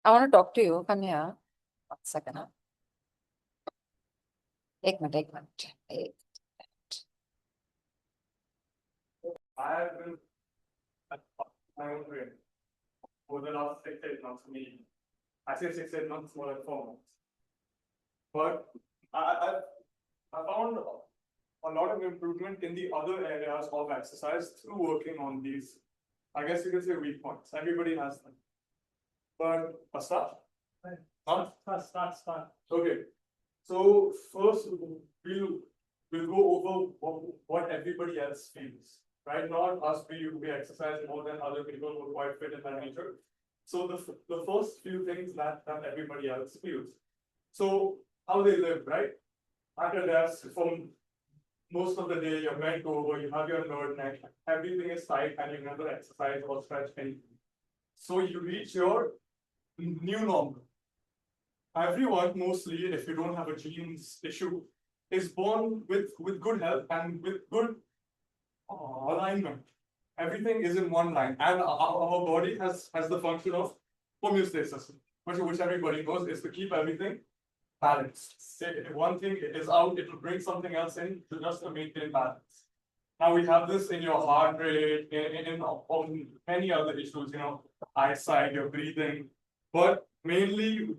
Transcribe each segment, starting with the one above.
I want to talk to you. Come here. 1 second. Huh? एक minute एक minute एक I have been at my own rate for the last 6, 8 months. I say 6, 8 months, more like 4 months. But I found a lot of improvement in the other areas of exercise through working on these, I guess you can say, weak points. Everybody has them. But a start? Start. Okay. So first we'll go over what everybody else feels. Right? Not us, we exercise more than other people who are quite fit in their nature. So the first few things that everybody else feels. So how they live, right? At a desk from most of the day, you're bent over, you have your lower neck, everything is tight, and you never exercise or stretch anything. So you reach your new normal. Everyone, mostly, if you don't have a genes issue, is born with good health and with good alignment. Everything is in one line, and our body has the function of homeostasis, which everybody knows is to keep everything balanced. Say if one thing is out, it will bring something else in just to maintain balance. Now we have this in your heart rate, in many other issues, eyesight, your breathing, but mainly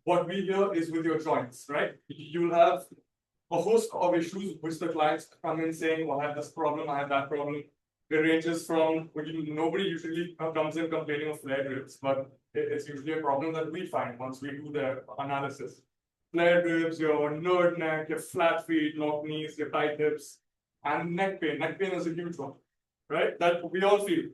what we hear is with your joints, right? You'll have a host of issues which the clients come in saying, "Oh, I have this problem, I have that problem." It ranges from nobody usually comes in complaining of flared ribs, but it's usually a problem that we find once we do their analysis. Flared ribs, your nerd neck, your flat feet, knock knees, your tight hips, and neck pain. Neck pain is a huge one, right? That we all feel.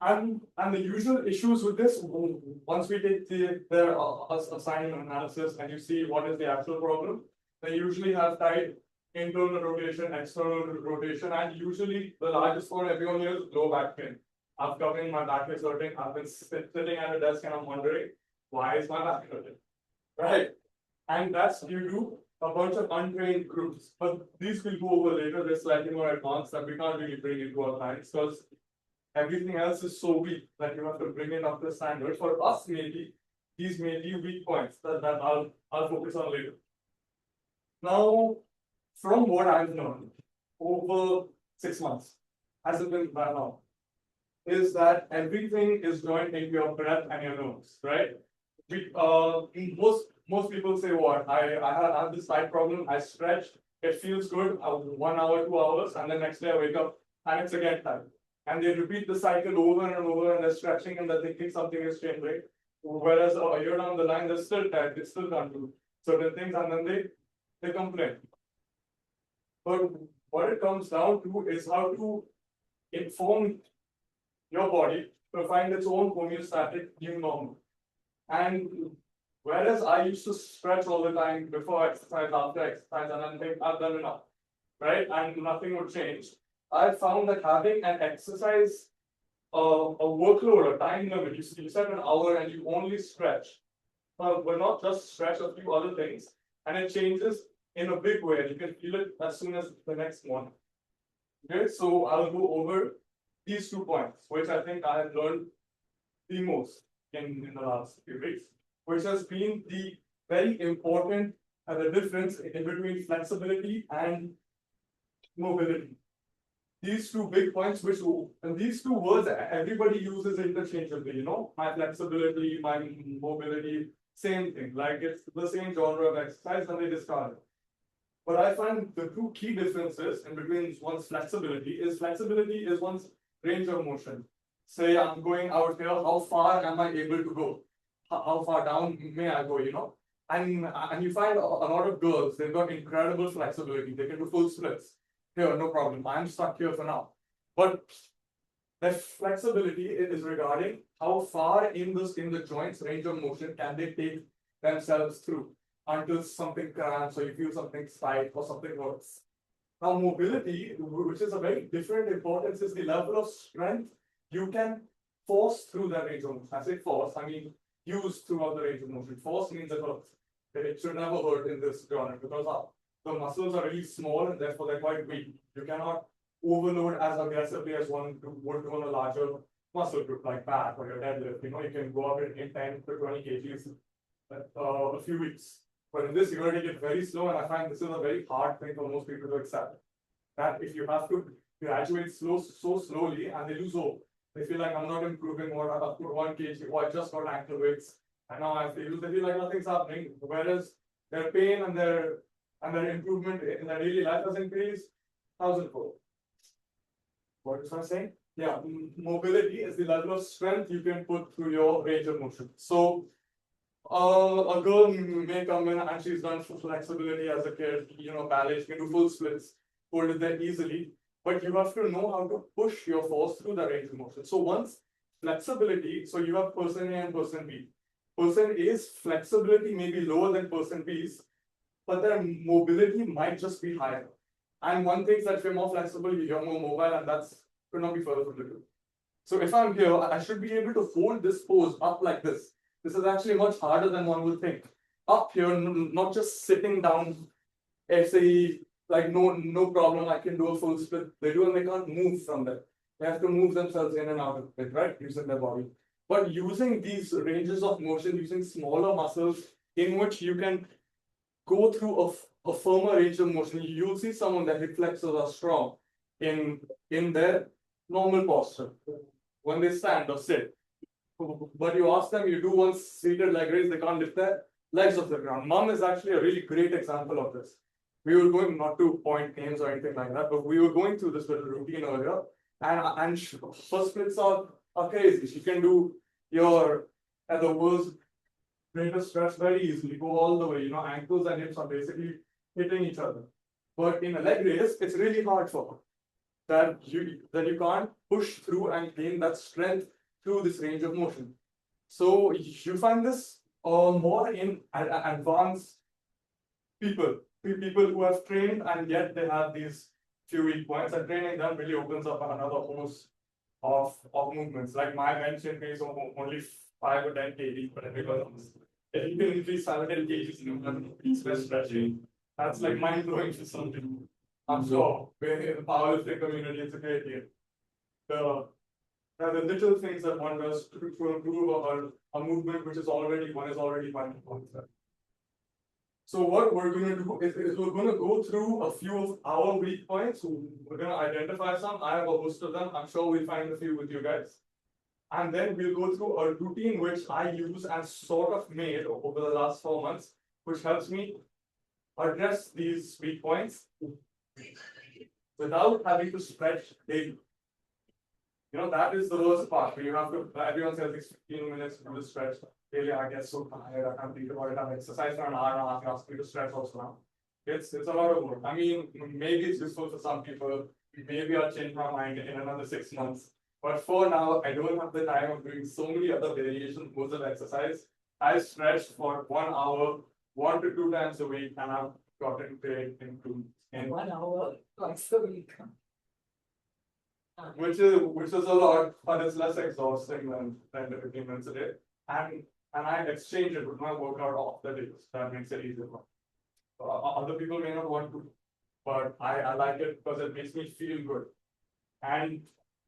And the usual issues with this, once we take their assignment analysis and you see what is the actual problem, they usually have tight internal rotation, external rotation, and usually the largest one everyone here is low back pain. I've come in, my back is hurting. I've been sitting at a desk and I'm wondering, why is my back hurting? Right? And that's due to a bunch of untrained groups. But these will go over later. They're slightly more advanced that we can't really bring into our clients because everything else is so weak that you have to bring it up to standard. For us, maybe these may be weak points that I'll focus on later. Now, from what I've learned over 6 months, hasn't been that long, is that everything is joined into your breath and your nose, right? We most people say what I have this side problem. I stretch, it feels good, 1 hour, 2 hours, and then next day I wake up and it's again time. And they repeat the cycle over and over, and they're stretching and they're thinking something is changing. Whereas a year down the line, they're still tired, they still can't do certain things, and then they complain. But what it comes down to is how to inform your body to find its own homeostatic new normal. And whereas I used to stretch all the time before exercise, after exercise, and then think I've done enough, right? And nothing would change. I found that having an exercise, a workload, a time limit, you set an hour and you only stretch, but not just stretch a few other things, and it changes in a big way. You can feel it as soon as the next morning. Okay, so I'll go over these 2 points, which I think I have learned the most in the last few weeks, which has been the very important the difference in between flexibility and mobility. These 2 big points, and these 2 words everybody uses interchangeably, my flexibility, my mobility, same thing, like it's the same genre of exercise and they discard it. But I find the 2 key differences in between one's flexibility is one's range of motion. Say I'm going out here, how far am I able to go? How far down may I go, And you find a lot of girls, they've got incredible flexibility. They can do full splits. Here, no problem. I'm stuck here for now. But the flexibility is regarding how far in the joints range of motion can they take themselves through until something cramps or you feel something tight or something hurts. Now, mobility, which is a very different importance, is the level of strength you can force through that range of motion. I say force, I mean use throughout the range of motion. Force means it hurts. It should never hurt in this genre because the muscles are really small and therefore they're quite weak. You cannot overload as aggressively as one would do on a larger muscle group like back or your deadlift, you can go up in 10 to 20 kgs a few weeks. But in this, you're going to take it very slow, and I find this is a very hard thing for most people to accept. That if you have to graduate so slowly, and they lose hope, they feel like I'm not improving more. I've put 1 kg, or I just got ankle weights, and now I feel they feel like nothing's happening. Whereas their pain and their improvement in their daily life has increased 1,000-fold. What was I saying? Yeah, mobility is the level of strength you can put through your range of motion. So, a girl may come in and she's done flexibility as a kid, ballet, she can do full splits, hold it there easily, but you have to know how to push your force through the range of motion. So once flexibility, so you have person A and person B. Person A's flexibility may be lower than person B's, but their mobility might just be higher. And one thing is that if you're more flexible, you're more mobile, and that's could not be further from the truth. So if I'm here, I should be able to hold this pose up like this. This is actually much harder than one would think. Up here, not just sitting down, say, like no problem, I can do a full split. They do, and they can't move from there. They have to move themselves in and out of it, right? Using their body. But using these ranges of motion, using smaller muscles in which you can go through a firmer range of motion, you'll see someone that hip flexors are strong in their normal posture when they stand or sit. But you ask them, you do one seated leg raise, they can't lift their legs off the ground. Mom is actually a really great example of this. We were going, not to point names or anything like that, but we were going through this little routine earlier, and her splits are crazy. She can do at the world's greatest stretch very easily, go all the way. Ankles and hips are basically hitting each other. But in a leg raise, it's really hard for her. That you can't push through and gain that strength through this range of motion. So you find this more in advanced people who have trained, and yet they have these few weak points, and training them really opens up another host of movements. Like my bench increase only 5 or 10 kg, but because if you can increase 7 kgs in one piece by stretching, that's like mind blowing for some people. I'm sure in the powerlifting community, it's a great deal. The little things that one does to improve a movement which is already finding. So what we're going to do is we're going to go through a few of our weak points. We're going to identify some. I have a host of them. I'm sure we'll find a few with you guys. And then we'll go through a routine which I use and sort of made over the last 4 months, which helps me address these weak points without having to stretch daily. That is the worst part. You have to, everyone says it's 15 minutes to do the stretch. Daily, I get so tired, I can't think about it. I've exercised for an hour and a half, you ask me to stretch also now. It's a lot of work. I mean, maybe it's useful for some people. Maybe I'll change my mind in another 6 months. But for now, I don't have the time of doing so many other variations, modes of exercise. I stretch for 1 hour, 1 to 2 times a week, and I've gotten great improvements. And 1 hour twice a week. Which is a lot, but it's less exhausting than the 15 minutes a day. And I exchange it with my workout off the days. That makes it easier. Other people may not want to, but I like it because it makes me feel good. And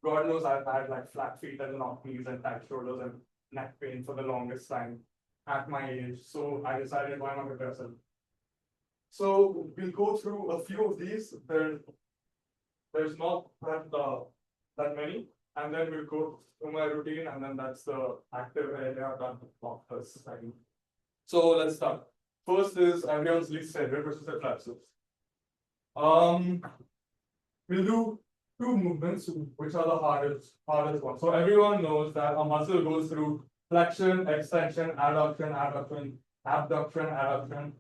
God knows I've had like flat feet and knock knees and tight shoulders and neck pain for the longest time at my age. So I decided why not prepare myself. So we'll go through a few of these. There's not that many, and then we'll go through my routine, and then that's the active area I've done first. So let's start. First is everyone's least favorite, which is the triceps. We'll do 2 movements, which are the hardest ones. So everyone knows that a muscle goes through flexion, extension, adduction, abduction,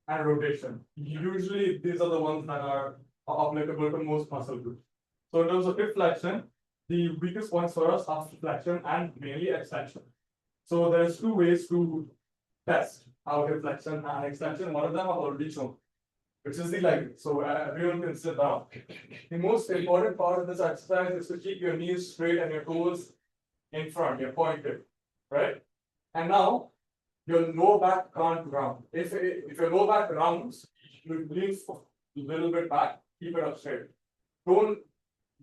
and rotation. Usually, these are the ones that are applicable to most muscle groups. So in terms of hip flexion, the weakest points for us are flexion and mainly extension. So there's 2 ways to test how hip flexion and extension. One of them I've already shown, which is the leg. So everyone can sit down. The most important part of this exercise is to keep your knees straight and your toes in front, you're pointed, right? And now your lower back can't round. If your lower back rounds, you lean a little bit back, keep it up straight.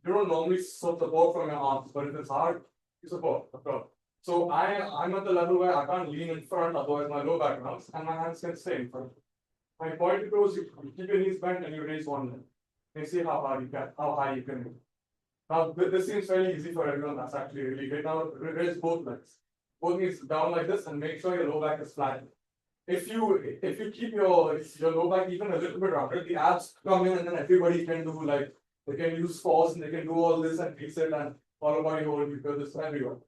You don't normally support from your arms, but if it's hard, support, of course. So I'm at the level where I can't lean in front, otherwise my low back bounce, and my hands can stay in front. My point goes, you keep your knees bent and you raise one leg. You see how high you can go. Now, this seems very easy for everyone. That's actually really great. Now, raise both legs. Both knees down like this and make sure your low back is flat. If you keep your low back even a little bit rounded, the abs come in and then everybody can do like, they can use force and they can do all this and reset and follow body hold because it's everyone.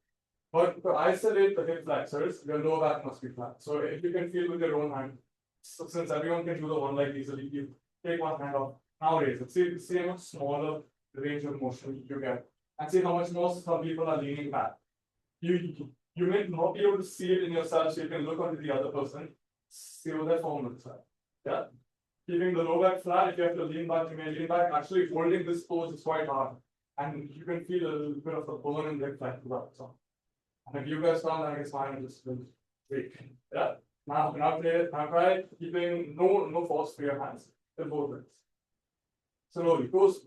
But to isolate the hip flexors, your low back must be flat. So if you can feel with your own hand, so since everyone can do the one leg easily, you take one hand off, now raise it. See how much smaller the range of motion you get. And see how much more some people are leaning back. You may not be able to see it in yourself, so you can look onto the other person, see what their form looks like. Yeah. Keeping the low back flat, if you have to lean back, you may lean back. Actually, holding this pose is quite hard. And you can feel a little bit of a burn in the flex to that. And if you guys can't, I guess mine just will weak. Yeah. Now try keeping no force for your hands. The both legs. Slowly, toes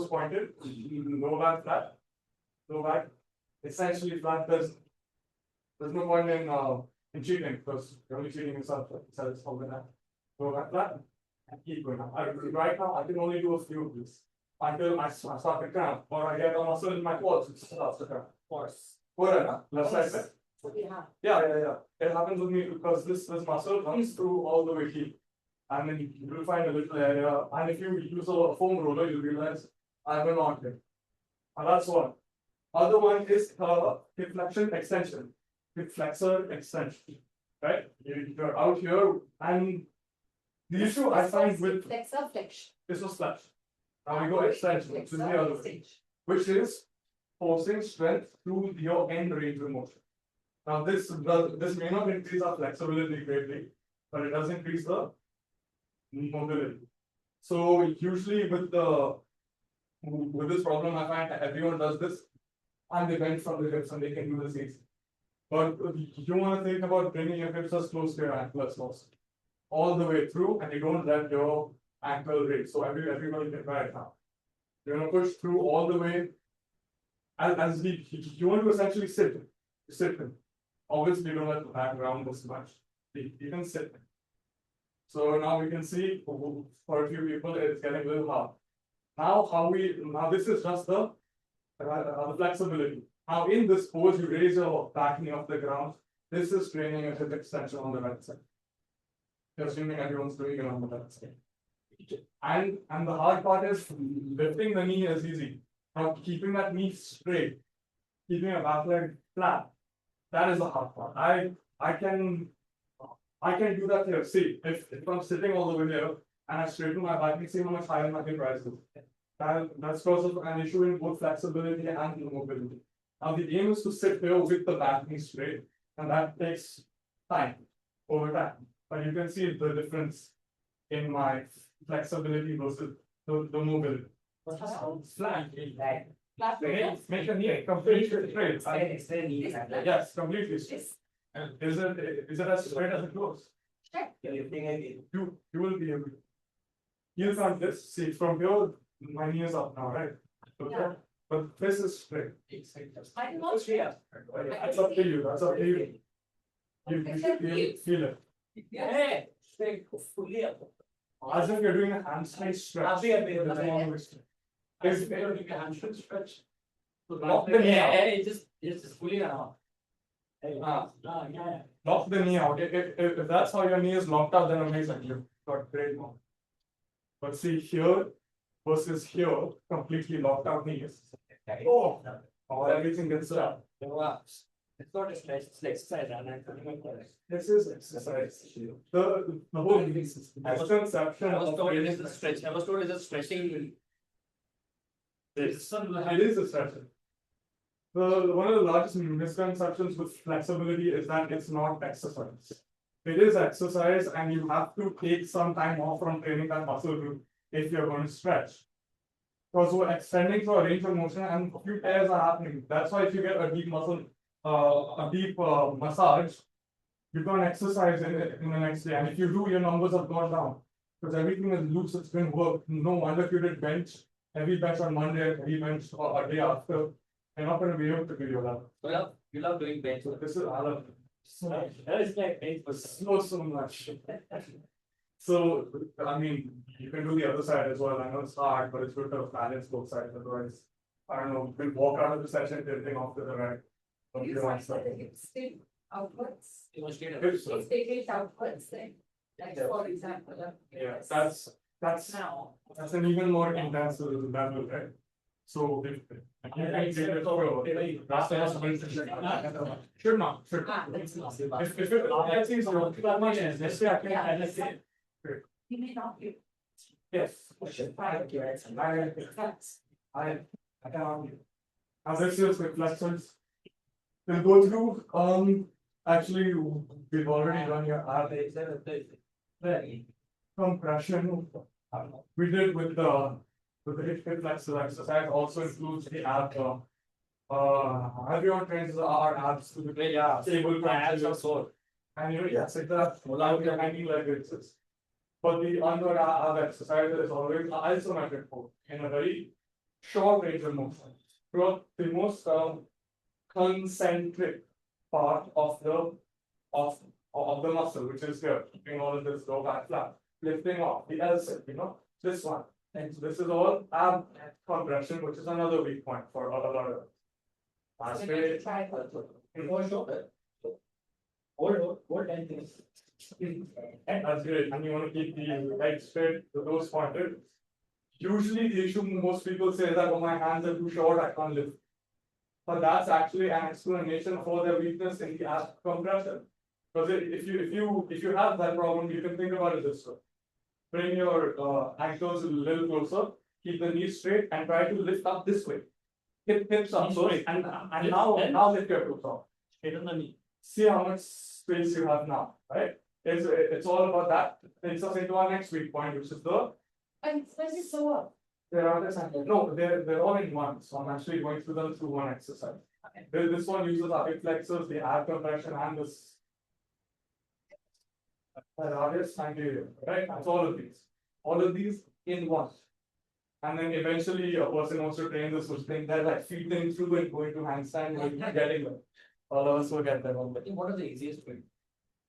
pointed, low back flat, low back essentially flat. There's no point in cheating because you're only cheating yourself. So it's all that. Low back flat and keep going up. Right now, I can only do a few of these until I start to cramp or I get a muscle in my quads. It starts to cramp. Force. Left side. Yeah. It happens with me because this muscle runs through all the way here. And then you will find a little area. And if you use a foam roller, you'll realize I will not hit. And that's one. Other one is hip flexion extension. Hip flexor extension. Right? You're out here. And the issue I find with Flexor flexion. this was flexion. Now we go extension, which is the other way, which is forcing strength through your end range of motion. Now this may not increase our flexibility greatly, but it does increase the mobility. So usually with this problem, I find everyone does this, and they bend from the hips and they can do this easy. But you want to think about bringing your hips as close to your ankle as possible, all the way through, and you don't let your ankle raise. So everybody can try it now. You're gonna push through all the way. As you want to essentially sit in. Obviously, you don't let the back round this much. You can sit. So now we can see for a few people it's getting a little hard. Now this is just the flexibility. Now in this pose, you raise your back knee off the ground. This is training a hip extension on the right side. Assuming everyone's doing it on the right side. And the hard part is lifting the knee is easy. Now keeping that knee straight, keeping your back leg flat, that is the hard part. I can do that here. See, if I'm sitting all the way here and I straighten my back, you see how much higher my hip rises. That's because of an issue in both flexibility and mobility. Now the aim is to sit here with the back knee straight, and that takes time over time. But you can see the difference in my flexibility versus the mobility. Flat. Make your knee completely straight. Yes, completely straight. Is it as straight as it goes? You will be able to. You can't just see from here, my knee is up now, right? Okay. Yeah. But this is straight. I can not straight. That's up to you. That's up to you. You should feel it. Yeah. Straight. Fully up. As if you're doing a hamstring stretch. If you're doing a hamstring stretch. Lock the knee out. It's just fully out. Lock the knee out. If that's how your knee is locked up, then amazing. You've got great more. But see here versus here, completely locked out knees. Oh, everything gets up. It's not a stretch, it's exercise. This is exercise. The whole misconception. I was told it is a stretch. I was told it is a stretching. It is a stretching. One of the largest misconceptions with flexibility is that it's not exercise. It is exercise, and you have to take some time off from training that muscle group if you're going to stretch. Because we're extending to a range of motion, and a few tears are happening. That's why if you get a deep muscle, massage, you can't exercise in the next day. And if you do, your numbers have gone down because everything is loose. It's been worked. No wonder if you did bench, heavy bench on Monday, heavy bench a day after. You're not going to be able to do your love. You love doing bench. So this is I love it. So much. That is like bench for So much. So I mean, you can do the other side as well. I know it's hard, but it's good to balance both sides. Otherwise, I don't know, you can walk out of the session tilting off to the right. Or to You the find right side. that the hips stick outwards, you know, straight up. Hips, so- if they get outwards, then, like for example. Yeah, that's an even more intense level, right? So if you can get it should not. Ah, that's not. If it, let's say so, let's say I can, Yeah. let's say, You may not be. yes. That's. I can argue. As this is with lessons. We'll go through, actually, we've already done your compression. We did with the hip flexor exercise also includes the ab. Everyone trains our abs to the Yeah, table my abs are crunches. sore. And you know, yes, it does. Allow your hanging leg raises. But the under ab exercise is always isometric hold in a very short range of motion. Throughout the most concentric part of the muscle, which is here, keeping all of this low back flat, lifting off the L sit, this one. And so this is all ab compression, which is another weak point for a lot of. That's great. Try. Hold 10 things. That's great. And you want to keep the legs straight, the toes pointed. Usually the issue most people say that, oh, my hands are too short, I can't lift. But that's actually an explanation for their weakness in the ab compression. Because if you have that problem, you can think about it this way. Bring your ankles a little closer, keep the knees straight, and try to lift up this way. Hips up first, and now lift your toes up. Straight on the knee. See how much space you have now, right? It's all about that. Takes us into our next weak point, which is the And when you so up. no, they're all in one. So I'm actually going through them through one exercise. Okay. This one uses our hip flexors, the ab compression, and this. Radius anterior, right? That's all of these. All of these in one. And then eventually a person wants to train this, which thing they're like feeding through and going to handstand and getting them. All of us will get them. I think what is the easiest way?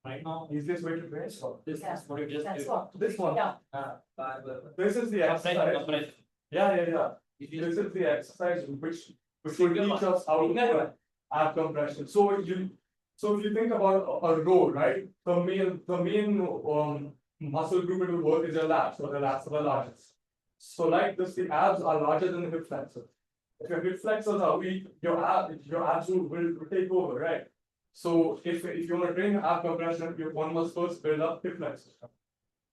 Right now, Easiest way to train. So this is what you just That's did. what. this one. Yeah. This is the Compression, exercise. compression. Yeah. If This you is the exercise which will Single teach one. us how to Single do one. ab compression. So if you think about a row, right? The main muscle group it will work is your lats, so the lats are the largest. So like this, the abs are larger than the hip flexors. If your hip flexors are weak, your abs will take over, right? So if you want to train ab compression, one must first build up hip flexors.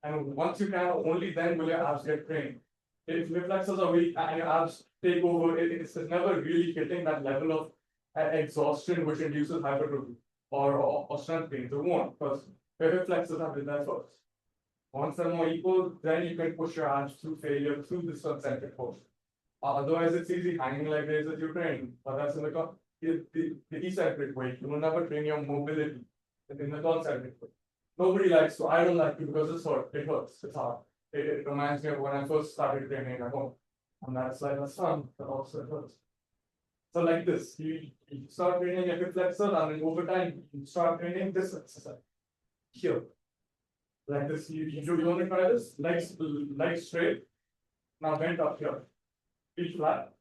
And once you can, only then will your abs get trained. If hip flexors are weak and your abs take over, it's never really hitting that level of exhaustion which induces hypertrophy or strength gains. It won't, because your hip flexors have been there first. Once they're more equal, then you can push your abs through failure through this concentric force. Otherwise, it's easy hanging like this as you train, but that's in the eccentric way. You will never train your mobility in the concentric way. Nobody likes to. I don't like to because it's hard. It hurts. It's hard. It reminds me of when I first started training at home, and that's like that's fun, but also it hurts. So like this, you start training your hip flexor, and then over time you start training this exercise here. Like this, you want to try this? Legs straight. Now bend up here. Feet flat.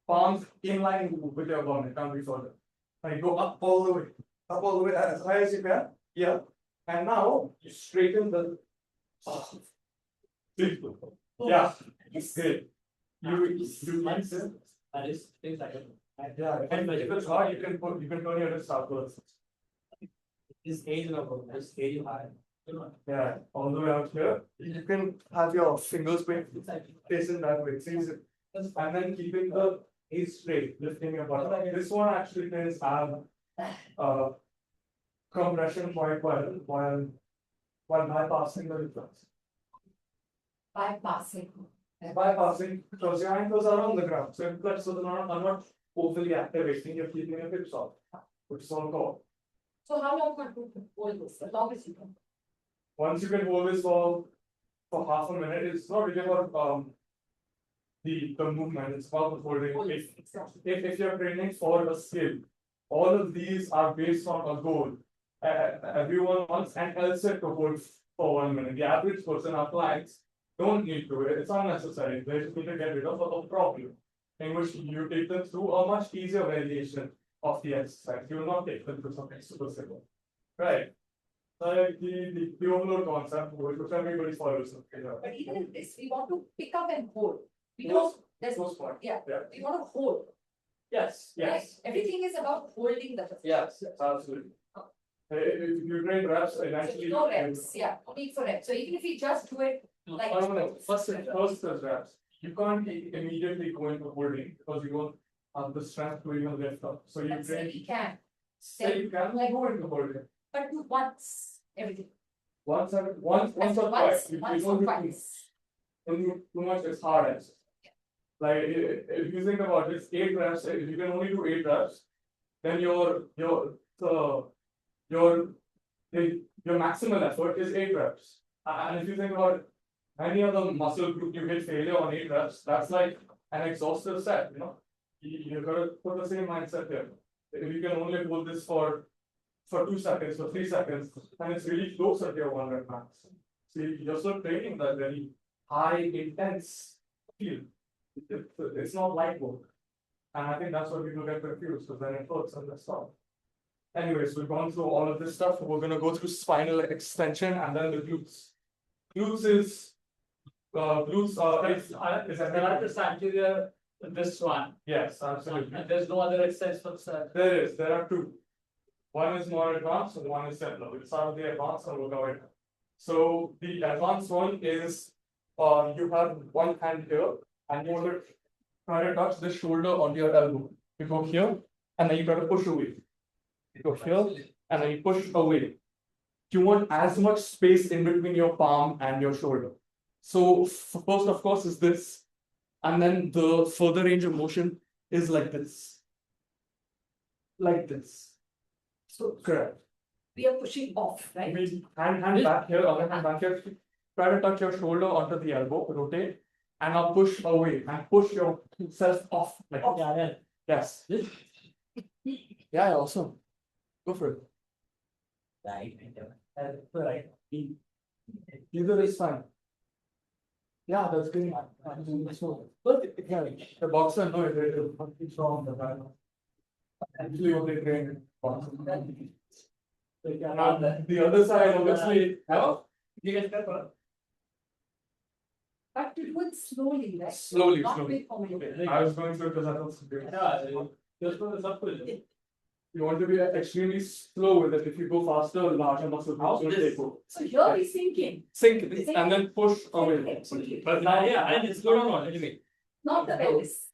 Palms in line with your body. Can't be further. And you go up all the way as high as you can. Yeah. And now you straighten the. Yeah. Great. You like this? That is things like it. Yeah. And if it's hard, you can turn your wrist outwards. This age level, this age high. Yeah. All the way out here. You can have your fingers It's like facing that way. See, and then keeping the knees straight, lifting your butt. This one actually trains ab compression quite well while bypassing the reflex. Bypassing. Bypassing because your ankles are on the ground, so reflexes are not overly activating. You're keeping your hips off, which is all called. So how long can you hold this? As long as you can. Once you can hold this for half a minute, it's not really about the movement, it's about the holding. Exactly. If you're training for a skill, all of these are based on a goal. Everyone wants an LSET to hold for 1 minute. The average person, our clients, don't need to. It's unnecessary. They just need to get rid of a problem in which you take them through a much easier variation of the exercise. You will not take them through something super simple. Right. Like the overload concept, which everybody follows. But even in this, we want to pick up and hold. We Most- don't, there's, most part. yeah, Yeah. we want to hold, Yes, right? yes. Everything is about holding the. Yes, absolutely. If you train reps, So eventually. no reps, yeah, no need for reps. So even if we just do it like. First is reps. You can't immediately go into holding because you don't have the strength to even lift up. So you But say train. we can, Say you can go into holding. but do once, everything. Once or twice. You Once don't or do twice. don't do too much, it's hard exercise. Like if you think about this, 8 reps, if you can only do 8 reps, then your maximal effort is 8 reps. And if you think about any other muscle group you hit failure on 8 reps, that's like an exhaustive set, you know. You gotta put the same mindset here. If you can only hold this for 2 seconds, for 3 seconds, and it's really closer to your 1 rep max. So you're still training that very high intense field. It's not light work. And I think that's what people get confused because then it hurts and that's all. Anyways, we've gone through all of this stuff. We're gonna go through spinal extension and then the glutes. Glutes is There are just anterior, this one, yes, absolutely. and there's no other exercise for that. There are 2. One is more advanced and one is simpler. We'll start with the advanced and we'll go ahead. So the advanced one is you have one hand here and you want to try to touch the shoulder onto your elbow. You go here and then you try to push away. You go here and then you push away. You want as much space in between your palm and your shoulder. So first, of course, is this, and then the further range of motion is like this. Like this. So correct. We are pushing off, right? Hand back here, other hand back here. Try to touch your shoulder onto the elbow, rotate, and now push away and push yourself off. Like Yeah. yes. Yeah, awesome. Go for it. Right. Either is fine. Yeah, that's good. The boxer, no, it's wrong. Actually, what they train. The other side, obviously. You get that one? But to do it slowly, right? Slowly, Not slowly. quick formula. I was going through because I was Yeah, just for the subtle. You want to be extremely slow with it. If you go faster, larger muscle groups will take over. So here we sinking, Sink it and then push away. But now, yeah, and it's good on anyway. not the pelvis.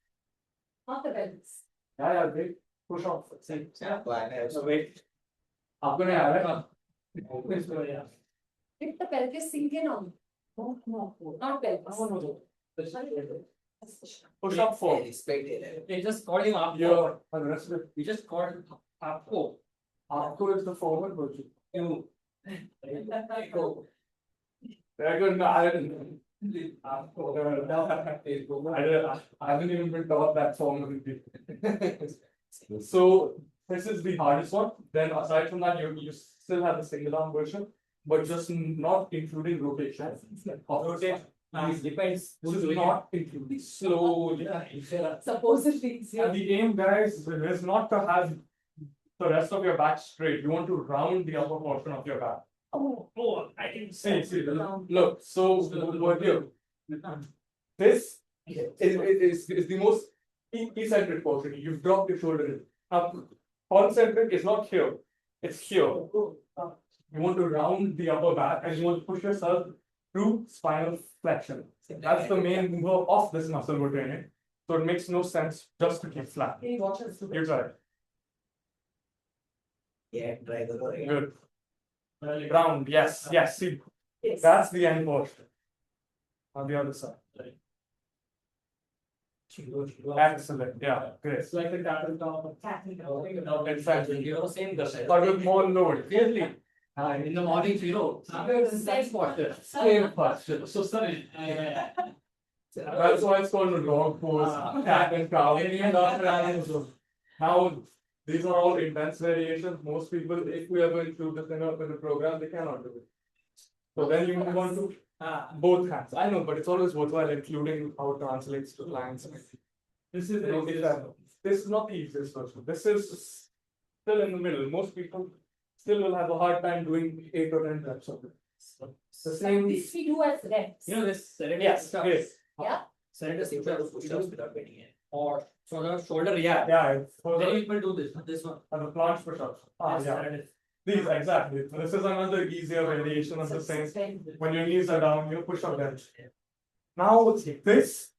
Not the pelvis. Yeah, great. Push off. Sink. So wait. आपको नहीं आ रहा Yeah. Did the pelvis sink in on? No, not pelvis. push up for. They just called him up. Your and rest of it. We just called Apko. आपको is the forward version. You. Go. Very good. No, I didn't. I haven't even been taught that form. So this is the hardest one. Then aside from that, you still have the single arm version, but just not including rotation. Rotate. Depends. This is not including slowly. Supposedly it's And here. the aim, guys, is not to have the rest of your back straight. You want to round the upper portion of your back. Oh, I didn't See, look, so what here? This is the most eccentric portion. You've dropped your shoulder in. Now, concentric is not here, it's here. You want to round the upper back and you want to push yourself through spinal flexion. That's the main mover of this muscle we're training. So it makes no sense just to keep flat. Can you watch us do You it? try it. Yeah, try the way. Good. Round, yes, see, Yes. that's the end portion. On the other side. Excellent, yeah, great. It's like a tattle down. Exactly. You know, same the But with more load. Really? In the morning, you know, Same posture. Same posture. So sorry. That's why it's called a dog pose, cat and cow. Now, these are all intense variations. Most people, if we are going to do this in a program, they cannot do it. So then you move on to both hands. I know, but it's always worthwhile including how it translates to clients. This is the easiest. This is not the easiest version. This is still in the middle. Most people still will have a hard time doing 8 or 10 reps of it. The same. This we do as reps. You know this serenity Yes. stuff. Yes. Yeah. Serenity push-ups without getting it. Or shoulder, yeah. Yeah. It's for Many the, people do this one. and the planche push-ups. Yes, Yeah. serenity. These exactly. This is another easier variation of the same. When your knees are down, you push up bench. Now this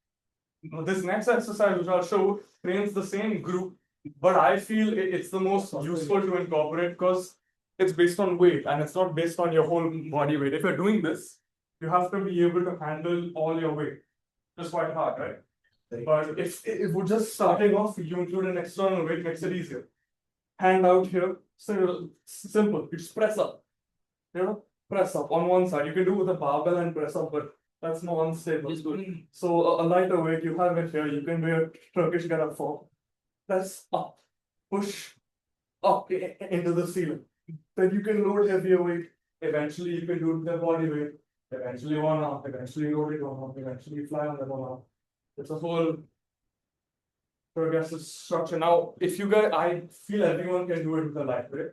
next exercise which I'll show trains the same group, but I feel it's the most useful to incorporate because it's based on weight and it's not based on your whole body weight. If you're doing this, you have to be able to handle all your weight. It's quite hard, right? But if we're just starting off, you include an external weight, makes it easier. Hand out here, so simple. You just press up. You know, press up on one side. You can do with a barbell and press up, but that's more unstable. It's good. So a lighter weight, you have it here. You can do a Turkish get up for. Press up, push up into the ceiling. Then you can load heavier weight. Eventually, you can do it with the body weight. Eventually, one arm. Eventually, load it one arm. Eventually, fly on that one arm. It's a whole progressive structure. Now, if you guys, I feel everyone can do it with a light weight.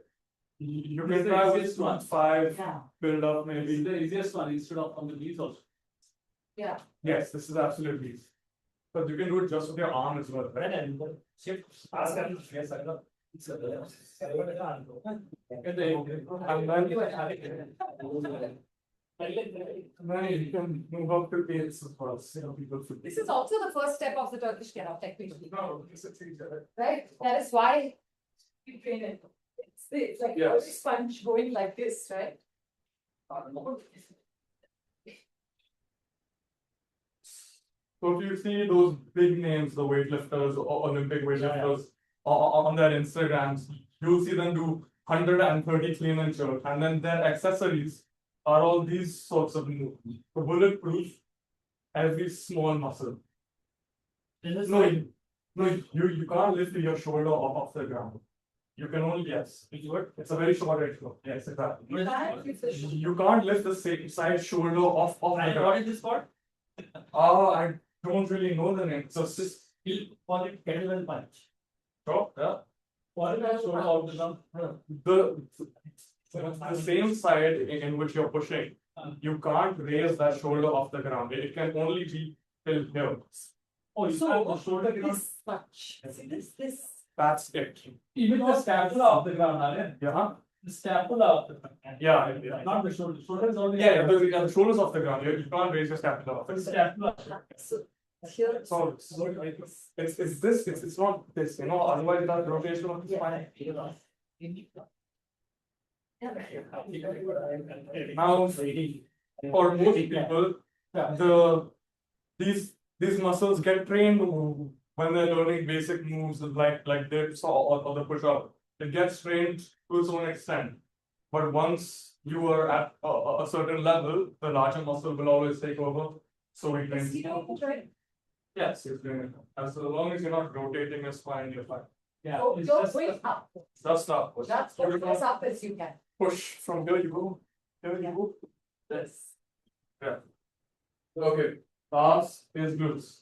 You can try with 5, Yeah. build up maybe. The easiest one instead of on the knees also. Yeah. Yes, this is absolutely easy. But you can do it just with your arm as well, right? And shift. Yes, I know. It's a And then you can move up to eights as well. People should. This is also the first step of the Turkish get-up technically, No, this is easier. right? That is why you train it. It's like Yes. a sponge going like this, right? So if you see those big names, the weightlifters or Olympic weightlifters on their Instagrams, you'll see them do 130 clean and jerk, and then their accessories are all these sorts of moves. Bulletproof, every small muscle. No, you can't lift your shoulder off the ground. You can only it's a very short ratio. Yes, exactly. You can't lift the same side shoulder off the And ground. what is this called? I don't really know the name. So He'll call it kettlebell punch. yeah. What is that shoulder out the ground? The same side in which you're pushing, you can't raise that shoulder off the ground. It can only be till here. Oh, you So, have the shoulder ground. This much. See this. That's it. Even the scapula off the ground, Aryan. Yeah. The scapula off the ground. Yeah. Not the shoulder. Shoulder is already. Yeah, the shoulder's off the ground. You can't raise your scapula off. The scapula. So here. So it's this. It's not this. You know. Otherwise, that rotation of the spine. Now, for most people, these muscles get trained when they're learning basic moves like dips or the push-up. It gets trained to its own extent. But once you are at a certain level, the larger muscle will always take over. So it Is he trains. doing it right? Yes, it's doing it. As long as you're not rotating your spine, you're fine. Yeah. So It's you're just going up. That's not That's as up as you can. push from here. You go. Here you go. Yes. Okay. Last is glutes.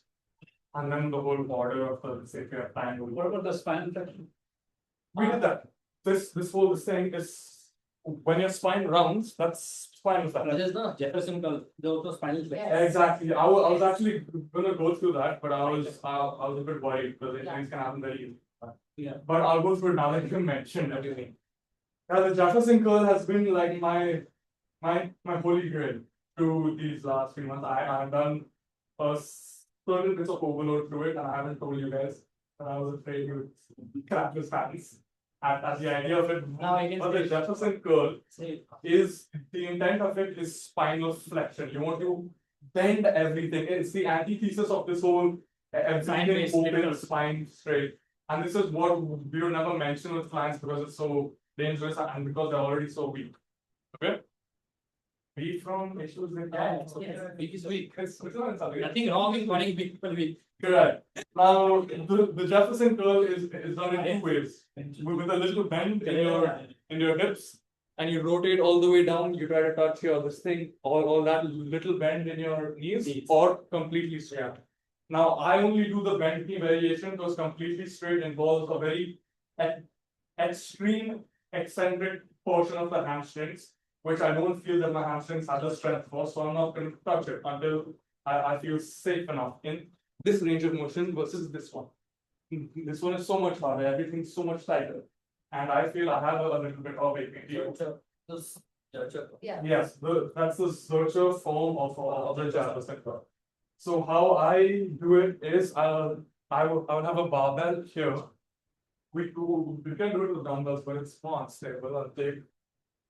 And then the whole order of the sacred triangle. What about the spinal flexion? We did that. This whole thing is when your spine rounds, that's spinal flexion. There's no Jefferson curl. There's also spinal flexion. Yes. Exactly. I was actually gonna go through that, but I was a bit worried because things can happen very easily. Yeah. But I'll go through it now that you mentioned everything. Now the Jefferson curl has been like my holy grail through these last few months. I've done a certain bits of overload through it, and I haven't told you guys. And I was afraid you would clap his hands at the idea of it. Now I can But the see. Jefferson curl Say, is the intent of it is spinal flexion. You want to bend everything. It's the antithesis of this whole everything Spine-based open, medical. spine straight. And this is what we would never mention with clients because it's so dangerous and because they're already so weak. Okay? Weak from issues in Weak is weak. Switzerland. Nothing wrong in calling people weak. Correct. Now, the Jefferson curl is done in two ways. With a little bend in your hips, and you rotate all the way down. You try to touch your this thing, or that little bend in your knees, or completely straight. Now, I only do the bent knee variation because completely straight involves a very extreme eccentric portion of the hamstrings, which I don't feel that my hamstrings have the strength for, so I'm not going to touch it until I feel safe enough in this range of motion versus this one. This one is so much harder, everything's so much tighter. And I feel I have a little bit of APT. Yeah. Yes, that's the searcher form of the Jefferson curl. So how I do it is I would have a barbell here. We can do it with dumbbells, but it's more unstable. I'll take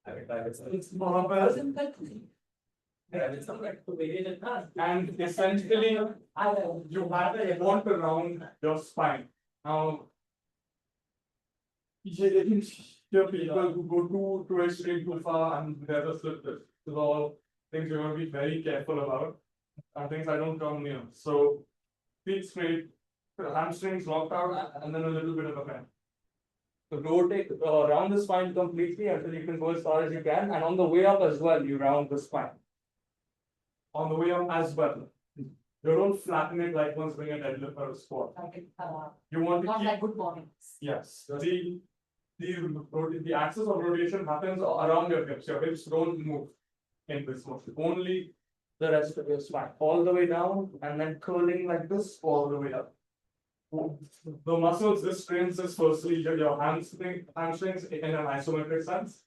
it's barbell. And essentially, you want to round your spine. Now, here people who go too extreme too far and never slip this. These are all things you're going to be very careful about, and things I don't come near. So, feet straight, hamstrings locked out, and then a little bit of a bend. So rotate round the spine completely until you can go as far as you can, and on the way up as well, you round the spine. On the way up as well. You don't flatten it like one's doing a deadlift or a squat. Okay. You want to Not keep, like good mornings. yes. The axis of rotation happens around your hips. Your hips don't move in this motion. Only the rest of your spine. All the way down and then curling like this all the way up. The muscles this strains is firstly your hamstrings in an isometric sense,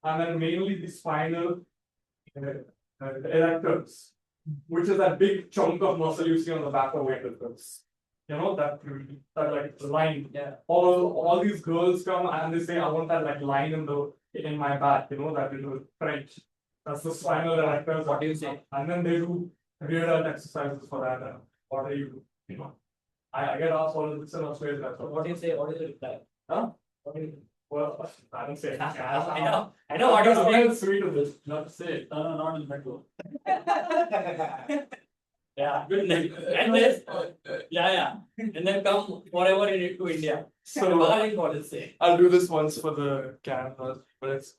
and then mainly the spinal erectors, which is that big chunk of muscle you see on the back of weightlifts. You know, that like line. Yeah. All these girls come and they say, I want that like line in my back, you know, that little French. That's the spinal erectors. What do you say? And then they do weird exercises for that. What do you know? I get asked all this in Australia. So What do you say? What is the reply? huh? What do you Well, I don't say. I know what you're saying. Sweet of this. Not to say. No, not in metro. Yeah, and then, yeah, and then come forever to India. So What to say? I'll do this once for the cameras, but it's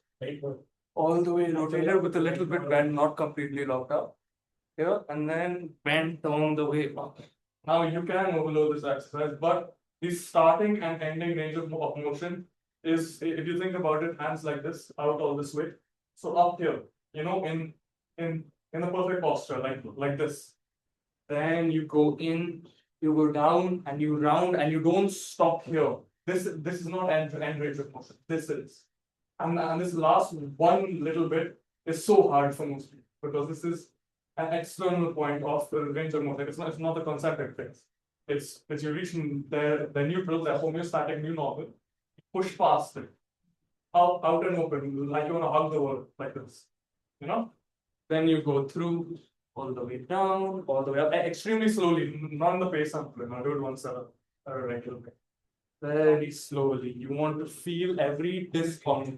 all the way rotated with a little bit bend, not completely locked up. Here and then bend down the way up. Now you can overload this exercise, but the starting and ending range of motion is, if you think about it, hands like this, out all this way. So up here, you know, in the perfect posture, like this. Then you go in, you go down, and you round, and you don't stop here. This is not end range of motion. This is, and this last one little bit is so hard for most people because this is an external point of the range of motion. It's not the concentric things. It's you reaching the neutral, the homeostatic new normal, push past it, out and open, like you want to hug the world, like this, you know. Then you go through all the way down, all the way up, extremely slowly, not in the pace I'm playing. I'll do it once a regular way. Very slowly. You want to feel every disc on,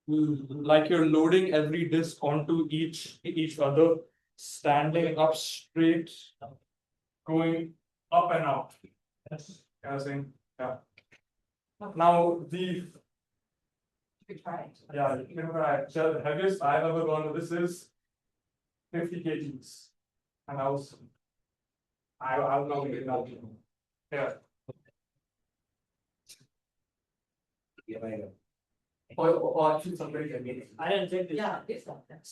like you're loading every disc onto each other, standing up straight, going up and out. Yes. Yeah. Now You could try it. yeah, you can try. The heaviest I've ever gone to this is 50 kgs. And I was not getting that. Yeah. Or actually somebody can get it. I didn't take this. Yeah, it's not that.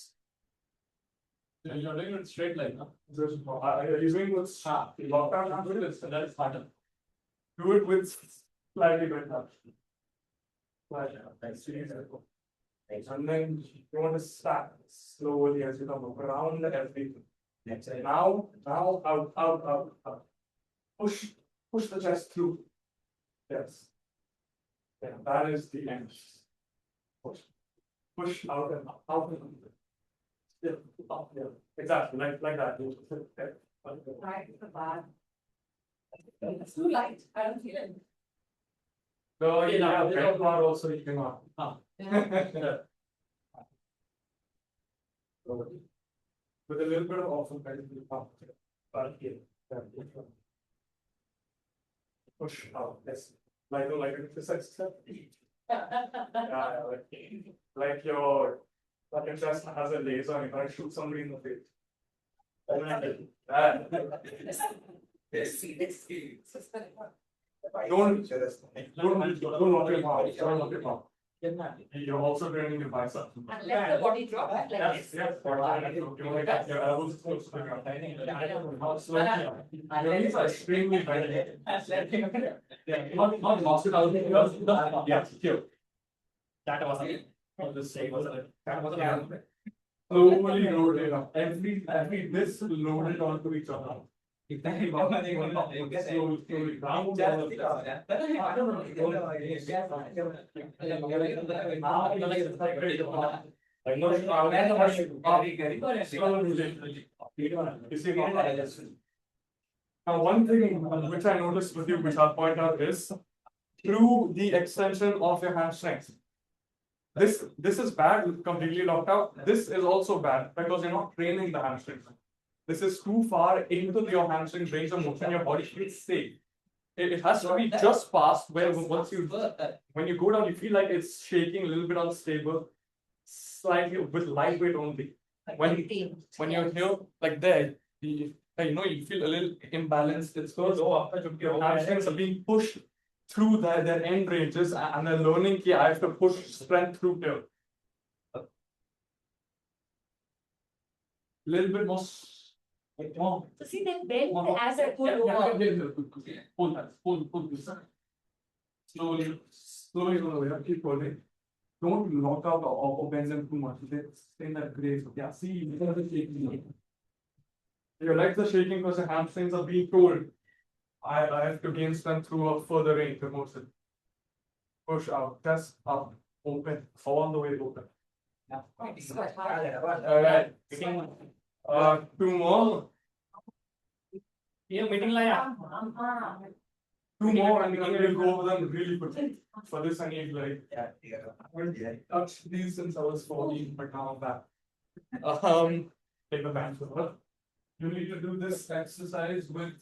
You're doing it straight line, no? You're doing with lockdown, I'm doing this, and that is harder. Do it with slightly better. And then you want to start slowly as you come around everything. Now, out. Push the chest through. Yes. Yeah, that is the end. Push out and out. Yeah, up, yeah. Exactly, like that. Right, it's a bad. It's too light. I don't feel it. So Okay, yeah, now, bend bar also you can Ah. Yeah. Yeah. With a little bit of awesome kind of here. Push out, yes. Like an exercise step. Yeah, like your chest has a laser and you can shoot somebody in the face. Don't knock your mouth. Don't knock your mouth. You're also training your biceps. And let the body drop like Yes, this. yes. You want to get your elbows close to the ground. Your knees are extremely bent. Yeah, not lost it out. Yeah, here. That was it. This was it. Slowly rotate up. Every this loaded onto each other. Slowly. Round Now, one thing which I noticed with you, which I'll point out, is through the extension of your hamstrings. This is bad, completely locked out. This is also bad because you're not training the hamstrings. This is too far into your hamstring range of motion. Your body feels safe. It has to be just past where when you go down, you feel like it's shaking a little bit unstable, slightly with lightweight only. When you're here, like there, you feel a little imbalanced. It's because your hamstrings are being pushed through their end ranges and they're learning I have to push strength through here. Little bit more. So see, they bend as I pull over. Pull this. Slowly on the way up, keep holding. Don't lock out or bend them too much. They stay in that grace. Yeah, see, because of shaking. Your legs are shaking because the hamstrings are being told. I have to gain strength through a further range of motion. Push out, chest up, open, all the way open. Alright. 2 more. Here meeting laya. 2 more and we'll go over them really quickly. For this I need like touch these since I was 14, but now I'm back. Take the bench over. You need to do this exercise with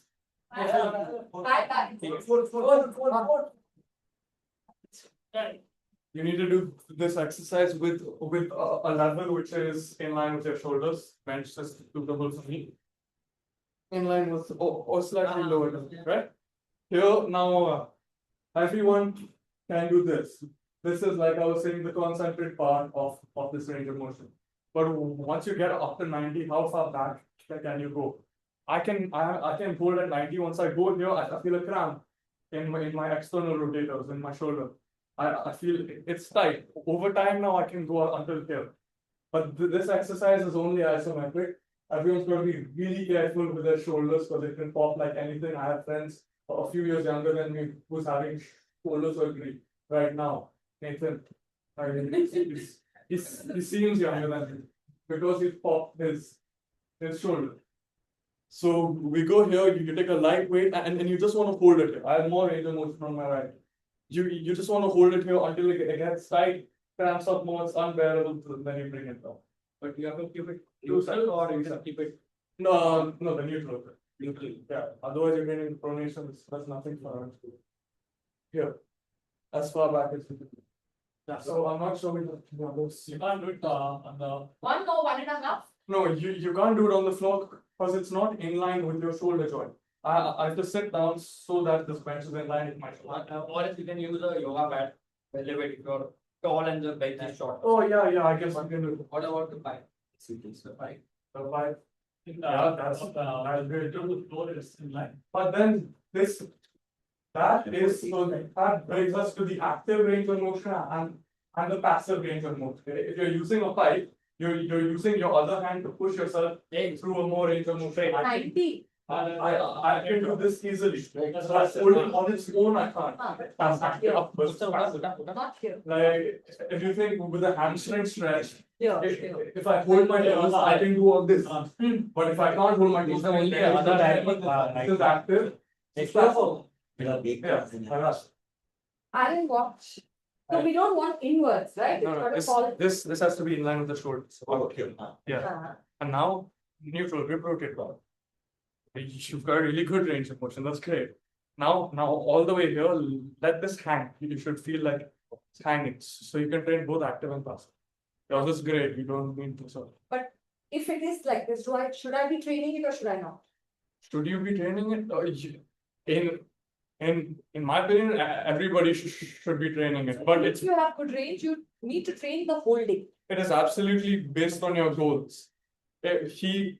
You need to do this exercise with a level which is in line with your shoulders. Bench just do the whole thing. In line with or slightly lower, right? Here now, everyone can do this. This is like I was saying, the concentrated part of this range of motion. But once you get up to 90, how far back can you go? I can hold at 90. Once I go here, I feel a cramp in my external rotators in my shoulder. I feel it's tight. Over time now I can go until here. But this exercise is only isometric. Everyone's got to be really careful with their shoulders because it can pop like anything. I have friends a few years younger than me who's having shoulder surgery right now. Nathan, he seems younger than me because he popped his shoulder. So we go here, you take a light weight and you just want to hold it here. I have more range of motion on my right. You just want to hold it here until it gets tight, cramps up more, it's unbearable, then you bring it down. But you have to keep it neutral or you can keep it. No, the neutral. Neutral. Yeah. Otherwise you're getting pronation, that's nothing for us to do. Here. As far back as we can. Yeah, so I'm not sure this. You can't do it on the 1 or 1.5. No, you can't do it on the floor because it's not in line with your shoulder joint. I have to sit down so that this bench is in line with my shoulder. or else you can use a yoga mat. Elevate if you're tall and the bench is short. Oh yeah, I guess I can do it. What about the pipe? The pipe. The pipe. Yeah, that's great. The floor is in line. But then that brings us to the active range of motion and the passive range of motion. If you're using a pipe, you're using your other hand to push yourself through a more range of motion. 90. I can do this easily. But holding on its own, I can't. That's active upwards. Not here. Like if you think with a hamstring stretch, Yeah. if I hold my toes, I can do all this. But if I can't hold my toes, this is active. It's passive. Yeah, Aryan, watch. So we don't want inwards, right? No, It's got to fall. this has to be in line with the shoulders. Okay. Yeah. Uh-huh. And now neutral, grip rotate bar. You've got a really good range of motion. That's great. Now all the way here, let this hang. You should feel like it's hanging. So you can train both active and passive. Yeah, this is great. You don't need to so. But if it is like this, should I be training it or should I not? Should you be training it? In my opinion, everybody should be training it. But If you have good range, you need to train the whole day. it is absolutely based on your goals. He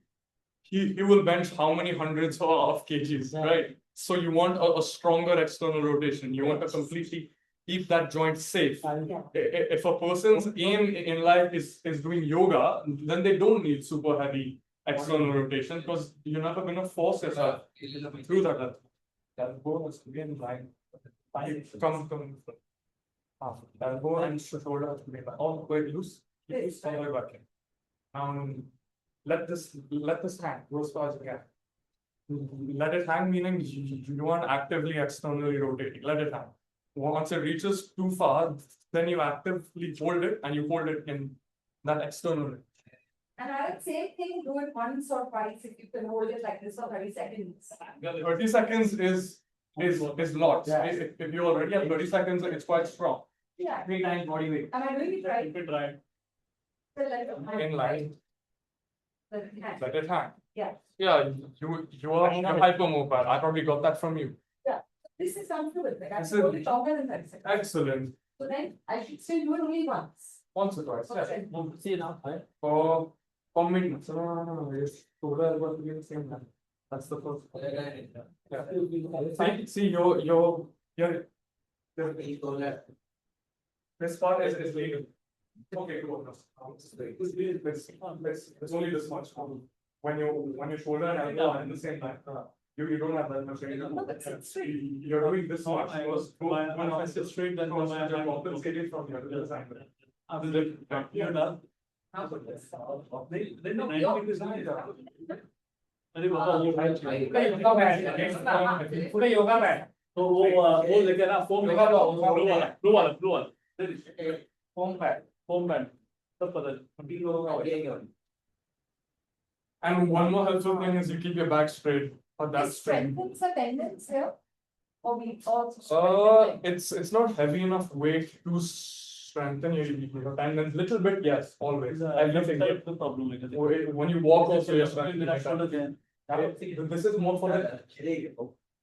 will bench how many hundreds of kgs, right? So you want a stronger external rotation. You want to completely keep that joint safe. Yeah. If a person's aim in life is doing yoga, then they don't need super heavy external rotation because you're never going to force yourself through that. Elbow has to be in line. Come. Elbow and shoulder has to be back. All quite loose. Keep all the way back in. Let this hang. Go as far as you can. Let it hang, meaning you want actively externally rotating. Let it hang. Once it reaches too far, then you actively hold it and you hold it in that external range. And I would say thing, do it once or twice if you can hold it like this for 30 seconds. 30 seconds is lots. Yeah. If you already have 30 seconds, it's quite strong. Yeah. 3 times body weight. Am I doing it right? Keep it right. So let it In line, Let it hang. let it hang. Yeah. Yeah, you are hypermobile. I probably got that from you. This is comfortable. Like I This can hold is- it longer than 30 seconds. Excellent. So then I should still do it only once. Once or twice. Yes. Okay. See now, right? For maintenance. No. Yes. Shoulder elbow to be the same line. That's the first. Yeah. See, your this part is legal. Okay, cool. It's only this much. When your shoulder and elbow are in the same line, you don't have that much. No, but it's straight. You're doing this much. I Was when I sit straight, then you're my compensating from your other side. You're done. How about this? Then No, 90 no. degrees नहीं था. अरे पूरे yoga mat तो वो लेके ना foam blue वाला foam pad सब पता है. And one more helpful thing is you keep your back straight. It That's strengthens the tendons here. Or we also strengthen it's not heavy enough weight to strengthen your tendons. Little bit, yes, always. Everything. the problem है. When you walk also, you're Then I strengthening. shoulder again. This is more for the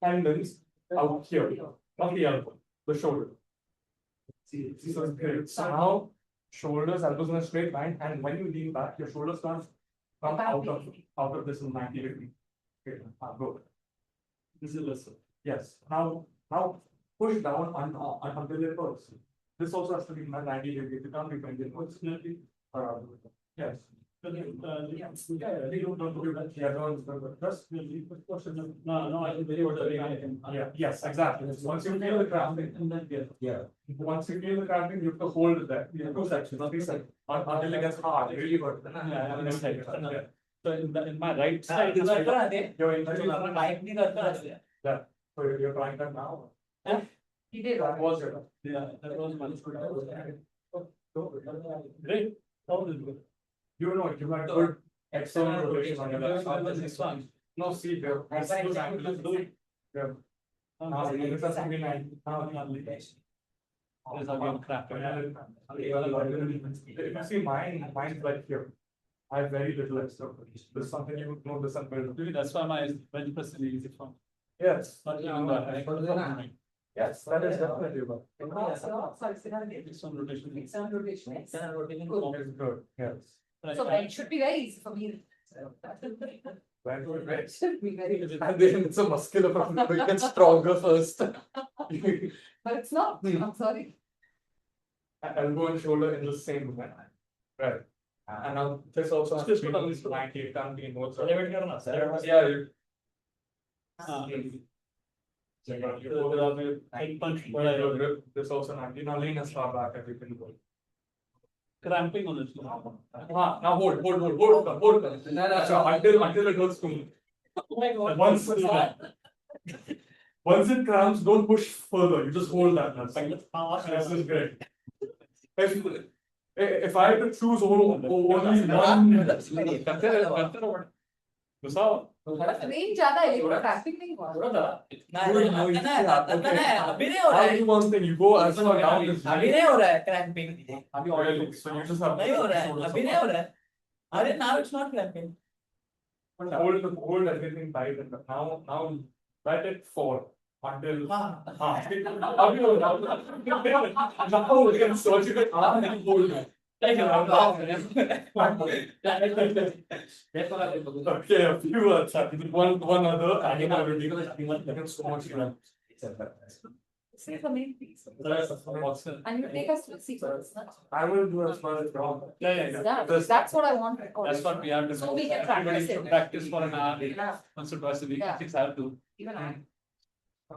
tendons out here, not the elbow, the shoulder. So it's great. So now shoulders, elbows in a straight line, and when you lean back, your shoulders come out of this 90 degree. Okay, go. This is lesser. Yes. Now push down until it works. This also has to be 90 degree. It can't be 20 degrees. Yes. They don't do that. Yeah, don't just No, I think very good. yeah, yes, exactly. Once you feel the cramping, once you feel the cramping, you have to hold it there. Two sections, not 3 seconds. Until it gets hard, it really hurts. Yeah. So in my right side, You're in yeah. So you're trying that now. He did. That was it. yeah, that was my great. How is it? You know, you had good external rotation on your left. This one. No, see here. This angle is doing. Yeah. Now, this has to be 90. Now, There's again crap. if you see mine's like here. I have very little external rotation. This is something you know this and build. That's why my bench press is easy from. Yes. Not even that. Yes, that is definitely good. Sorry, sit down again. It's on rotation. External rotation. Yes. It's good, yes. So it should be very easy for me. Very good, right? It should be very easy. Then it's a muscular problem, it gets stronger first. But it's not. I'm sorry. Elbow and shoulder in the same way. Right. And now this also has to be 90, it can't be in both sides. Elevate करना sir. Yeah, you. Your grip, this also 90. Now lean as far back as you can go. Cramping on it. Now hold. Until it goes to. Oh my god. Once it cramps, don't push further. You just hold that. This is great. if I had to choose only one, train ज्यादा है लेकिन traffic नहीं हुआ अभी नहीं हो रहा है one thing, you go as far down as अभी नहीं हो रहा है cramping so you just have नहीं हो रहा है अभी नहीं हो रहा है अरे now it's not cramping hold everything tight and now let it fall until अभी हो रहा है now we can surgical arm and hold it. Okay, a few words. One other. So much. Say the main piece. And you take us to the sequence. I will do as much as wrong. Yeah, that's what I want. That's what we have to do. So we can practice Everybody should it. practice for an hour, Yeah. once or twice a week, Yeah. six have to. Even I.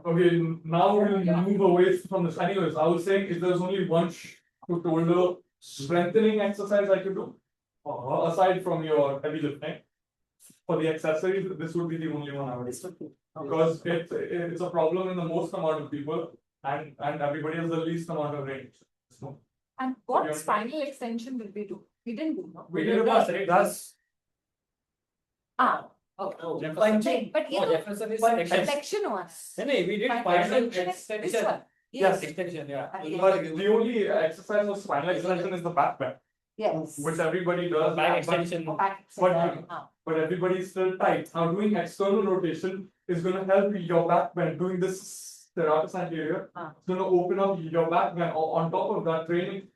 Okay, now we'll move away from this. Anyways, I was saying if there's only one shoulder strengthening exercise I could do, aside from your heavy lifting, for the accessories, this would be the only one I would do. Because it's a problem in the most amount of people, and everybody has the least amount of range. So, And what spinal extension will we do? We didn't do, no? we did about that's punching But you know, Jefferson is flexion was. नहीं we did Spinal spinal extension is this extension one. Yes. extension yeah but the only exercise of spinal extension is the back bend, Yes. which everybody does. back extension Back But- extension. But everybody's still tight. Now doing external rotation is going to help your back bend. Doing this serratus anterior, it's going to open up your back bend. On top of that, training,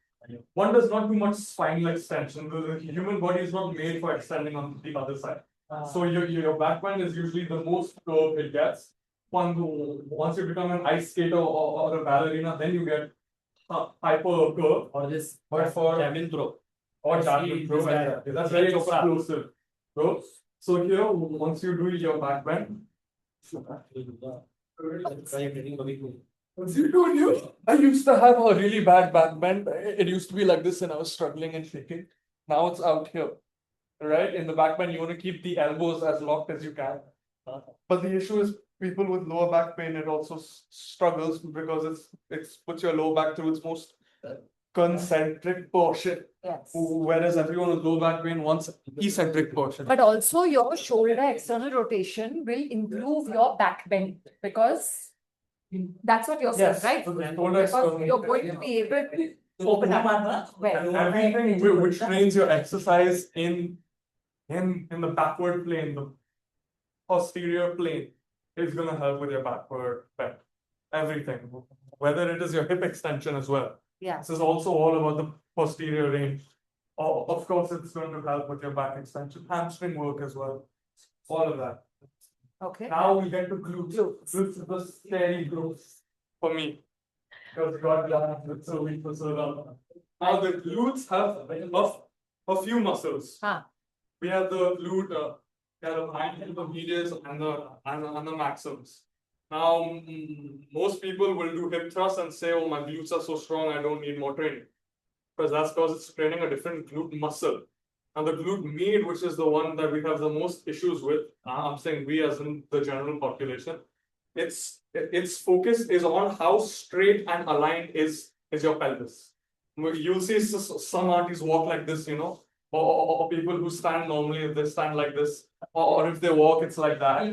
one does not do much spinal extension. The human body is not made for extending on the other side. So your back bend is usually the most curved it gets. Once you become an ice skater or a ballerina, then you get hyper curve. or this But for javelin throw or javelin throw, that's very explosive. Bro. So here, once you do your back bend, I used to have a really bad back bend. It used to be like this, and I was struggling and shaking. Now it's out here, right? In the back bend, you want to keep the elbows as locked as you can. But the issue is people with lower back pain. It also struggles because it's puts your lower back through its most concentric portion, Yes. whereas everyone with low back pain wants eccentric portion. But also your shoulder external rotation will improve your back bend because that's what you're saying, Yes, right? so the shoulder Because external- you're going to be able to open up. Well, Everything which trains your exercise in the backward plane, the posterior plane, is gonna help with your backward bend. Everything, whether it is your hip extension as well. yeah. This is also all about the posterior range. Of course, it's going to help with your back extension, hamstring work as well. All of that. Okay. Now we get to glutes. Glutes is the scary glutes for me. Because God damn, it's so weak for so long. Now the glutes have a few muscles. Huh. We have the glute, the medius and the maximus. Now, most people will do hip thrust and say, oh, my glutes are so strong, I don't need more training. Because it's training a different glute muscle. And the glute med, which is the one that we have the most issues with, I'm saying we as in the general population, its focus is on how straight and aligned is your pelvis. You'll see some aunties walk like this, or people who stand normally, they stand like this, or if they walk, it's like that.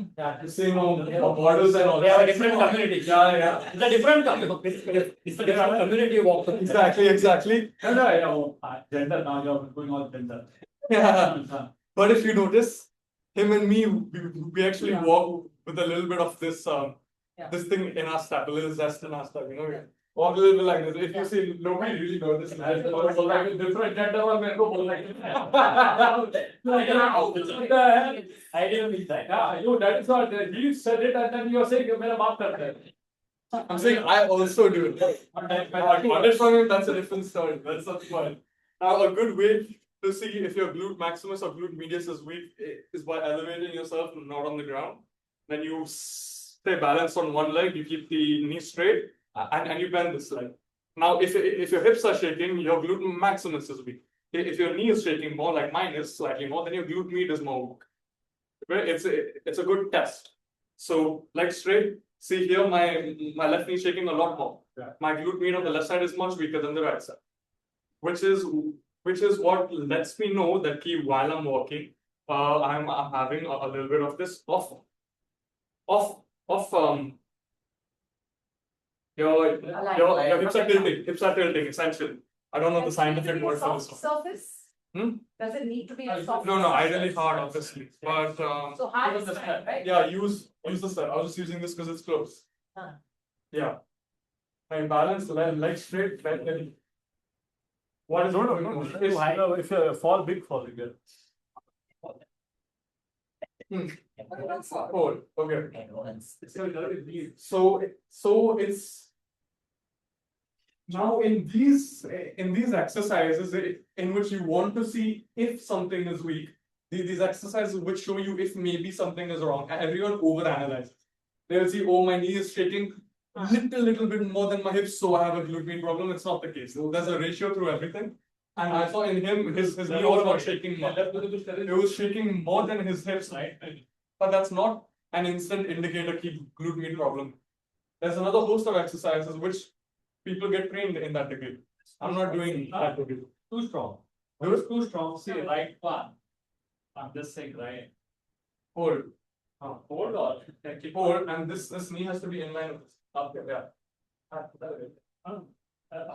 You see, models and all. they have a different community Yeah. it's a different community it's a different community walk Exactly. Gender, now you're going on gender. Yeah. But if you notice, him and me, we actually walk with a little bit of this this thing in our step, a little zest in our step, walk a little bit like this. If you see, nobody really notices that. So like a different gender, one may go like I didn't mean that Yeah, that is what he said it, and then you are saying, "Mera maaf kar de." I'm saying I also do it. That's a different story. That's not the point. Now, a good way to see if your glute maximus or glute medius is weak is by elevating yourself not on the ground. Then you stay balanced on one leg, you keep the knee straight, and you bend this leg. Now, if your hips are shaking, your glute maximus is weak. If your knee is shaking more, like mine is slightly more, then your glute med is more weak. Right? It's a good test. So, leg straight. See here, my left knee is shaking a lot more. Yeah. My glute med on the left side is much weaker than the right side. which is what lets me know that while I'm walking, I'm having a little bit of this your hips are tilting essentially. I don't know the scientific word for this. Surface? Does it need to be a soft? No, ideally hard, obviously. But So hard is fine, right? yeah, use the set. I was just using this because it's close. Huh. Yeah. Like balance, leg straight, leg heavy. What is No, if you fall, big fall, you get. Oh, okay. So it's now in these exercises in which you want to see if something is weak. These exercises which show you if maybe something is wrong. Everyone overanalyzes. They'll see, oh, my knee is shaking little bit more than my hips, so I have a glute problem. It's not the case. There's a ratio through everything. And I saw in him, his knee was not shaking much. It was shaking more than his hips, right? But that's not an instant indicator keep glute med problem. There's another host of exercises which people get trained in that degree. I'm not doing that degree. Too strong. It was too strong. See, right one. I'm just saying, right. Hold. Hold on. Hold, and this knee has to be in line with this. Up there, yeah.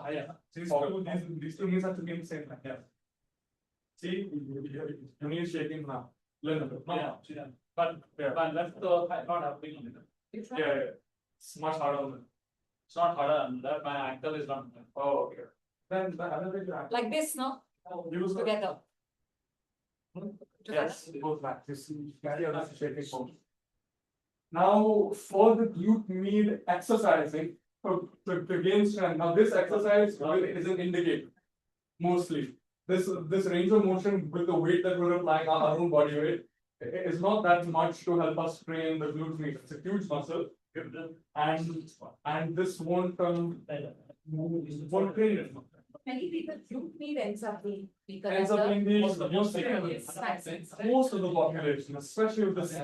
Yeah. These two knees have to be in the same line. Yeah. See, your knee is shaking now. Little bit. Yeah. But left not happening. Yeah. It's much harder on it. It's not harder than that. My ankle is not. Oh, okay. Then the other way around. Like this, no? Use the Together. Yes, both back. You see, carry on this shaking form. Now, for the glute med exercising, to gain strength. Now, this exercise is an indicator, mostly. This range of motion with the weight that we're applying, our own body weight, is not that much to help us train the glute med. It's a huge muscle, and this won't train it. Many people glute med ends up being weaker. Ends up being most of the population, especially with this.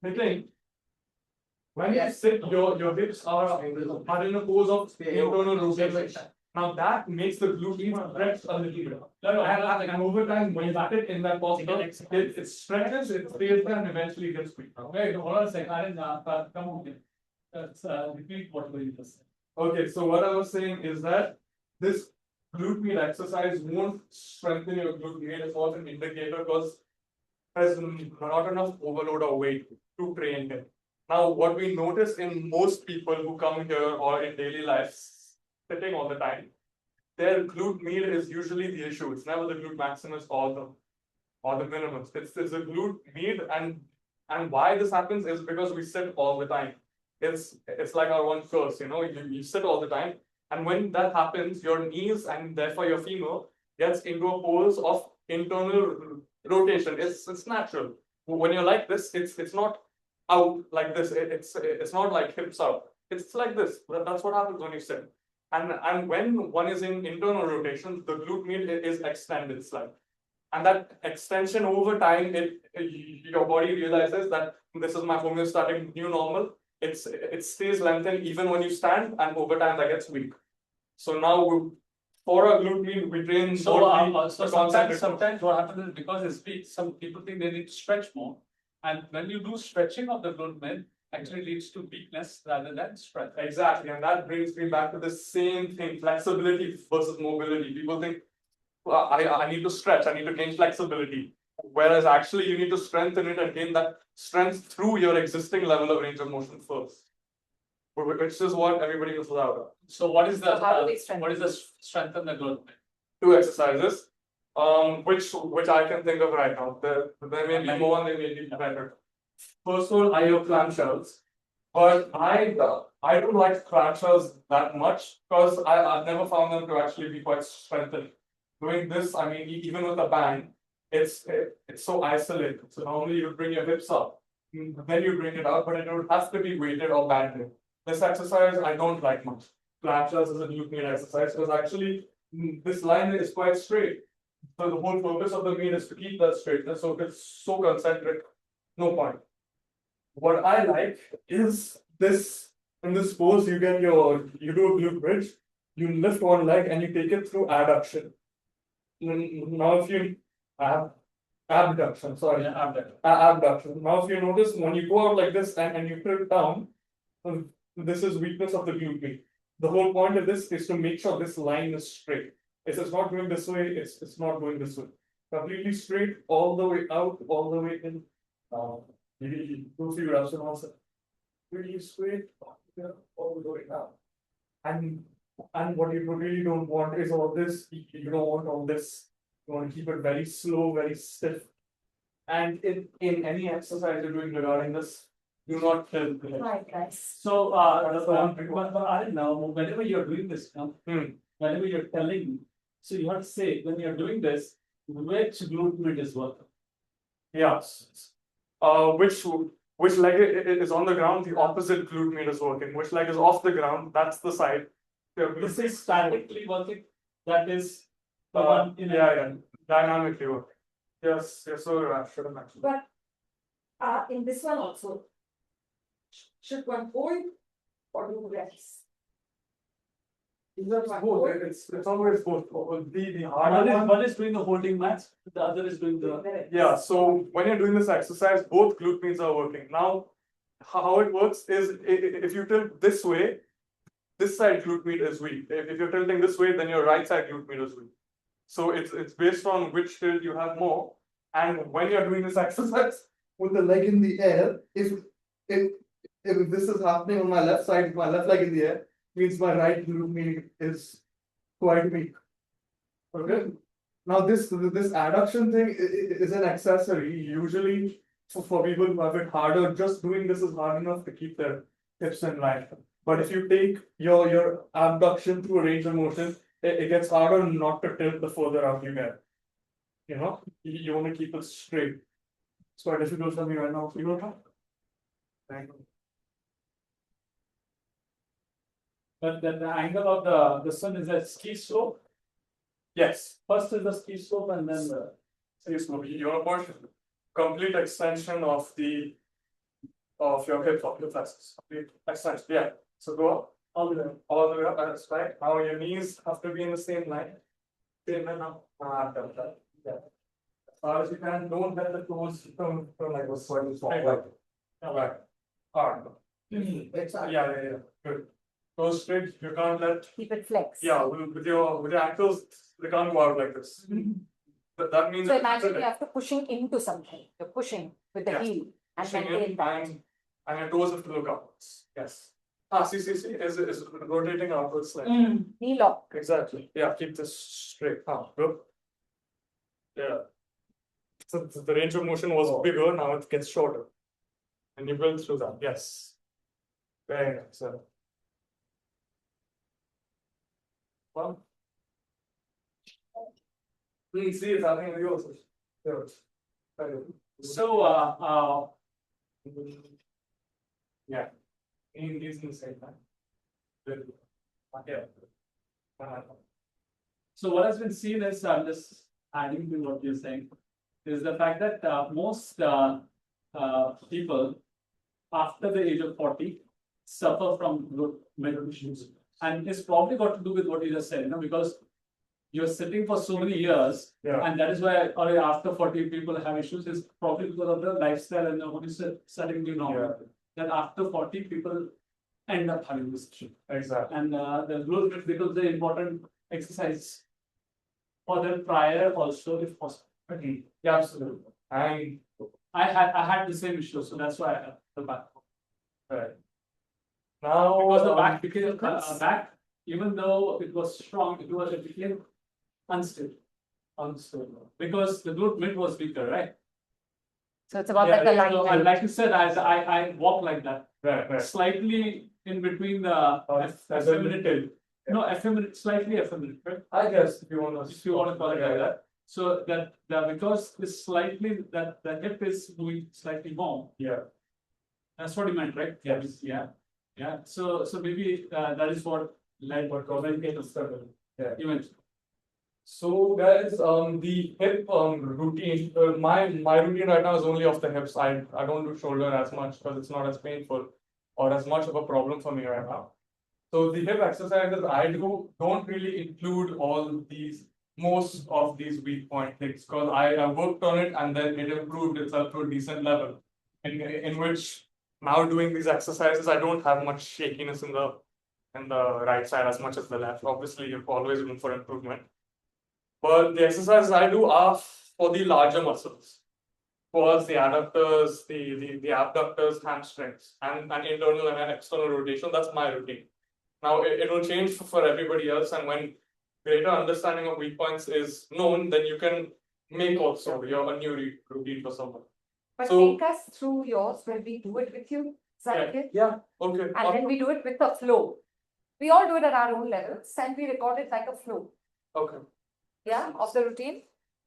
Because when you sit, your hips are in a pose of internal rotation. Now that makes the glute stretch a little bit. And over time, when you sit in that posture, it stretches, it stays there, and eventually gets weak. Okay, hold on a second. Aryan, come on. Let's repeat what you just said. Okay, so what I was saying is that this glute med exercise won't strengthen your glute med. It's not an indicator because there's not enough overload or weight to train it. Now, what we notice in most people who come here or in daily life, sitting all the time, their glute med is usually the issue. It's never the glute maximus or the minimus. It's the glute med, and why this happens is because we sit all the time. It's like our one curse, you sit all the time, and when that happens, your knees and therefore your femur gets into a pose of internal rotation. It's natural. When you're like this, it's not out like this. It's not like hips out. It's like this. That's what happens when you sit. And when one is in internal rotation, the glute med is extended slightly. And that extension over time, your body realizes that this is my homeostatic new normal. It stays lengthened even when you stand, and over time that gets weak. So now for a glute med, we train So sometimes what happens is because it's weak, some people think they need to stretch more. And when you do stretching of the glute med, actually leads to weakness rather than strength. Exactly, and that brings me back to the same thing: flexibility versus mobility. People think, well, I need to stretch, I need to gain flexibility, whereas actually you need to strengthen it and gain that strength through your existing level of range of motion first, which is what everybody is allowed. So what is the how do we strengthen? what is the strength in the glute med? 2 exercises, which I can think of right now. There may be more, and they may be better. First one, I have clamshells, but I don't like clamshells that much because I've never found them to actually be quite strengthening. Doing this, I mean, even with a band, it's so isolated. So normally you bring your hips up, then you bring it out, but it would have to be weighted or banded. This exercise I don't like much. Clamshells is a glute med exercise because actually this line is quite straight. So the whole purpose of the med is to keep that straight. So if it's so concentric, no point. What I like is this. In this pose, you do a glute bridge, you lift one leg and you take it through adduction. Now if you abduction, sorry, Yeah, abduction. abduction. Now if you notice when you go out like this and you tilt down, this is weakness of the glute. The whole point of this is to make sure this line is straight. If it's not going this way, it's not going this way. Completely straight, all the way out, all the way in. Maybe 2-3 reps and also really straight, all the way down. And what you really don't want is all this. You don't want all this. You want to keep it very slow, very stiff. And in any exercise you're doing regarding this, do not tilt the head. Right, guys. So, That's the one thing. but I don't know, whenever you're doing this, whenever you're telling, so you have to say, when you're doing this, which glute med is working? Yes. Which leg is on the ground, the opposite glute med is working. Which leg is off the ground, that's the side. This is statically working, that is the one in. Yeah, dynamically working. Yes, so I should have mentioned. But in this one also, should one hold or do reps? It's both. It's always both. The harder one. One is doing the holding match, the other is doing the. Yeah, so when you're doing this exercise, both glute meds are working. Now, how it works is if you tilt this way, this side glute med is weak. If you're tilting this way, then your right side glute med is weak. So it's based on which tilt you have more. And when you're doing this exercise with the leg in the air, if this is happening on my left side, my left leg in the air, means my right glute med is quite weak. Okay. Now this adduction thing is an accessory. Usually for people who have it harder, just doing this is hard enough to keep their hips in line. But if you take your abduction through a range of motion, it gets harder not to tilt the further out you get. You know, you want to keep it straight. It's quite difficult for me right now. You know. Thank you. But then the angle of the sun is a ski slope. Yes. First is the ski slope and then the. Ski slope. You want to push complete extension of your hip flexors. Complete extension. Yeah. So go up. All the way. All the way up. That's right. Now your knees have to be in the same line. Same line now. Yeah. As far as you can, don't let the toes turn like this. Right. Right. Hard. Exactly. Yeah. Good. Toes straight. You can't let. Keep it flex. Yeah. With your ankles, they can't go out like this. That means. So imagine you have to pushing into something. You're pushing with the Yes. heel and Pushing maintain in that. and your toes have to look upwards. Yes. See, is rotating outwards like. Knee lock. Exactly. Yeah, keep this straight. Good. Yeah. So the range of motion was bigger, now it gets shorter. And you build through that. Yes. Very nice. Well. Please see it's happening with yours. So, Yeah. In the same time. Good. Yeah. so what has been seen is, I'm just adding to what you're saying, is the fact that most people after the age of 40 suffer from mental issues. And it's probably got to do with what you just said, because you're sitting for so many years, Yeah. and that is why or after 40 people have issues, is probably because of the lifestyle and what is setting you know. Yeah. That after 40 people end up having this issue. Exactly. And the growth becomes the important exercise for them prior also, if possible. Yeah, absolutely. And I had the same issue, so that's why I had the back. right. Now Because the back became back, even though it was strong, it became unstable. Because the glute med was weaker, right? So it's about Yeah, like and alignment. like you said, I walk like that, right. slightly in between the effeminate. No, effeminate, slightly effeminate, right? I guess if you want To call it like that. So that because this slightly the hip is moving slightly more. Yeah. That's what you meant, right? Yes. Yeah. So maybe that is what led what communication struggle. Yeah. You mentioned. So guys, the hip routine. My routine right now is only of the hips. I don't do shoulder as much because it's not as painful or as much of a problem for me right now. So the hip exercises I do don't really include most of these weak point things because I worked on it and then it improved itself to a decent level. In which now doing these exercises, I don't have much shakiness in the right side as much as the left. Obviously, you've always room for improvement. But the exercises I do are for the larger muscles. For the adductors, the abductors, hamstrings, and an internal and an external rotation. That's my routine. Now it will change for everybody else, and when greater understanding of weak points is known, then you can make also a new routine for someone. But So- take us through yours when we do it with you. Is that okay? Yeah, okay. And then we do it with the flow. We all do it at our own levels and we record it like a flow. Okay. Yeah, of the routine.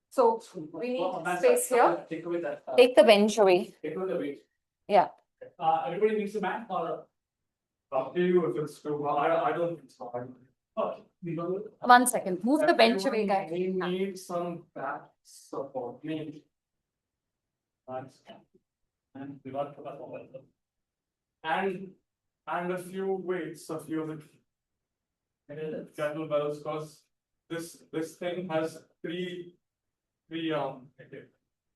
So we need That's space here. Take away that. Take the bench away. Take away the weight. Yeah. Everybody needs a mat or? Up to you if it's too. I don't think so. Okay, we go. 1 second. Move the bench away, guys. We need some back support. Nice. And we got. And a few weights, a few of the kettlebells, because this thing has three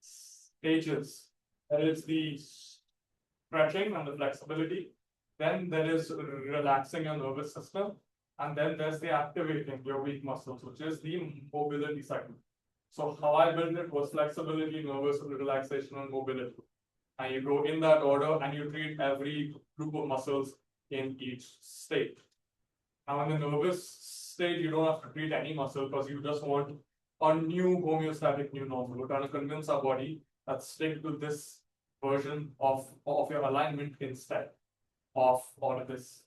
stages. There is the stretching and the flexibility. Then there is relaxing your nervous system, and then there's the activating your weak muscles, which is the mobility segment. So how I built it was flexibility, nervous relaxation, and mobility. And you go in that order and you treat every group of muscles in each state. Now in the nervous state, you don't have to treat any muscle because you just want a new homeostatic new normal. We're trying to convince our body that stick to this version of your alignment instead of all of this.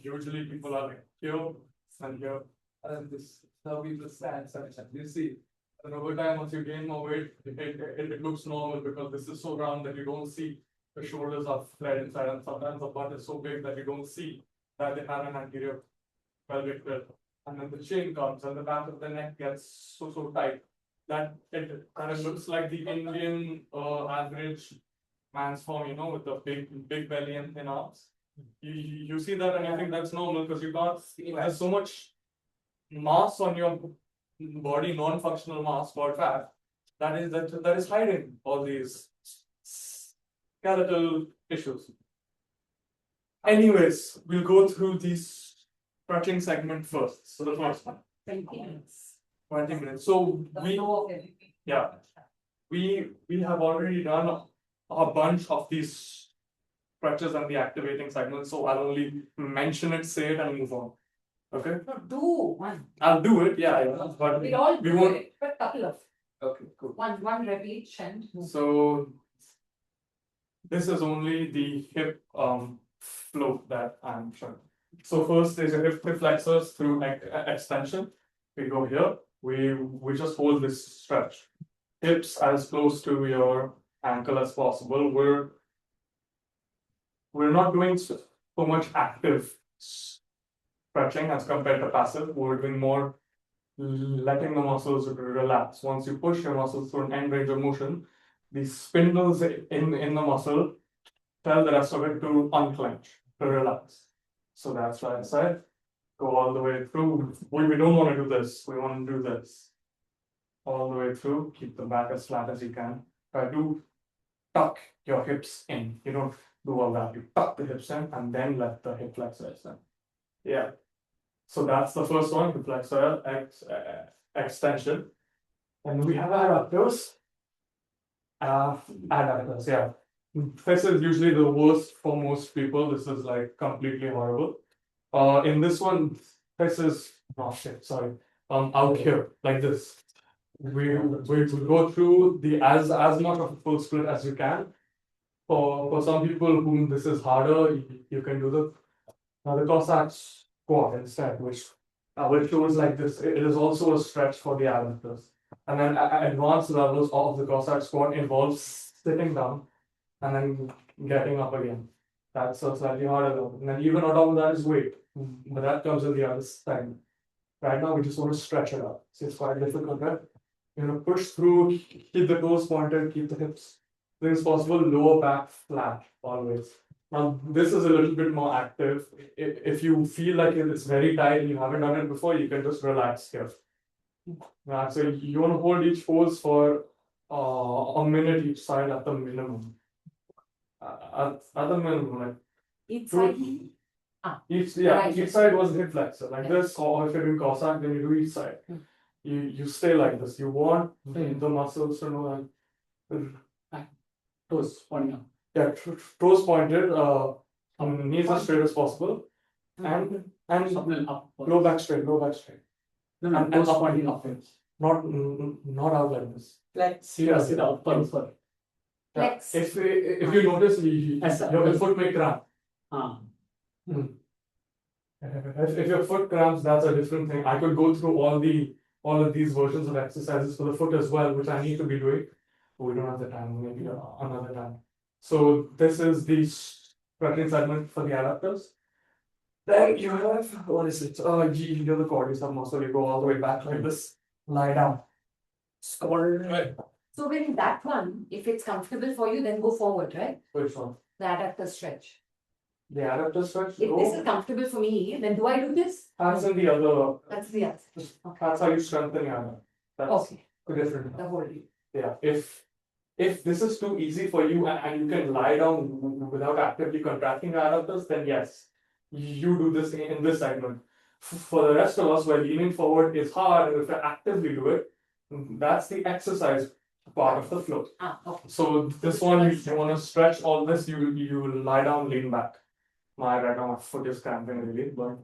Usually people are like here and here, and this people stand section. You see, and over time, once you gain more weight, it looks normal because this is so round that you don't see the shoulders are flat inside, and sometimes the butt is so big that you don't see that they have an anterior pelvic tilt. And then the chin comes and the back of the neck gets so tight that it kind of looks like the Indian average man's form, with the big belly and thin arms. You see that and you think that's normal because you can't there's so much mass on your body, non-functional mass called fat, that is hiding all these skeletal tissues. Anyways, we'll go through this stretching segment first. So the first one. 20 minutes. 20 minutes. So we have already done a bunch of these stretches and the activating segments, so I'll only mention it, say it, and move on. Okay? No, do one. I'll do it, yeah, but We all we do won't. it, but couple of. Okay, cool. One rep each and. So this is only the hip flow that I'm showing. So first is your hip flexors through extension. We go here. We just hold this stretch. Hips as close to your ankle as possible. We're not doing so much active stretching as compared to passive. We're doing more letting the muscles relax. Once you push your muscles through an end range of motion, the spindles in the muscle tell the rest of it to unclench, to relax. So that's why I said go all the way through. We don't want to do this. We want to do this. All the way through. Keep the back as flat as you can. Try to tuck your hips in. You don't do all that. You tuck the hips in and then let the hip flexors in. Yeah. So that's the first one, hip flexor extension. And we have adductors. Adductors, yeah. This is usually the worst for most people. This is like completely horrible. In this one, this is out here, like this. We go through the as much of a full split as you can. For some people whom this is harder, you can do the Cossack squat instead, which shows like this. It is also a stretch for the adductors. And then advanced levels of the Cossack squat involves sitting down and then getting up again. That's a slightly harder level. And then even on top of that is weight, but that comes in the other side. Right now, we just want to stretch it up. So it's quite difficult, right? Push through, keep the toes pointed, keep the hips as possible, lower back flat always. Now, this is a little bit more active. If you feel like it's very tight and you haven't done it before, you can just relax here. So you want to hold each pose for a minute each side at the minimum. At the minimum, like Each two- side. Right. each side was hip flexor like this, or if you're doing Cossack, then you do each side. You stay like this. You want the muscles to know like Toes pointing up. yeah, toes pointed, knees as straight as possible, and Up, up. low back straight, low back straight. No, and toes up. pointing upwards. Not out like this. Like, See, sit up, sorry. Yeah. Flex. If you notice, your foot may cramp. Ah. If your foot cramps, that's a different thing. I could go through all of these versions of exercises for the foot as well, which I need to be doing. But we don't have the time, maybe another time. So this is the stretching segment for the adductors. Then you have, what is it? You're the quadriceps muscle. You go all the way back like this. Lie down. Right. So when that one, if it's comfortable for you, then go forward, right? Which one? The adductor stretch. The adductor stretch? If this is comfortable for me, then do I do this? That's in the other. That's the other. That's how you strengthen your adductor. That's Okay, different. the whole deal. Yeah. If this is too easy for you and you can lie down without actively contracting your adductors, then yes, you do this in this segment. For the rest of us, where leaning forward is hard, and if you actively do it, that's the exercise part of the flow. Okay. So this one, you want to stretch all this, you lie down, lean back. Right now my foot is cramping really, but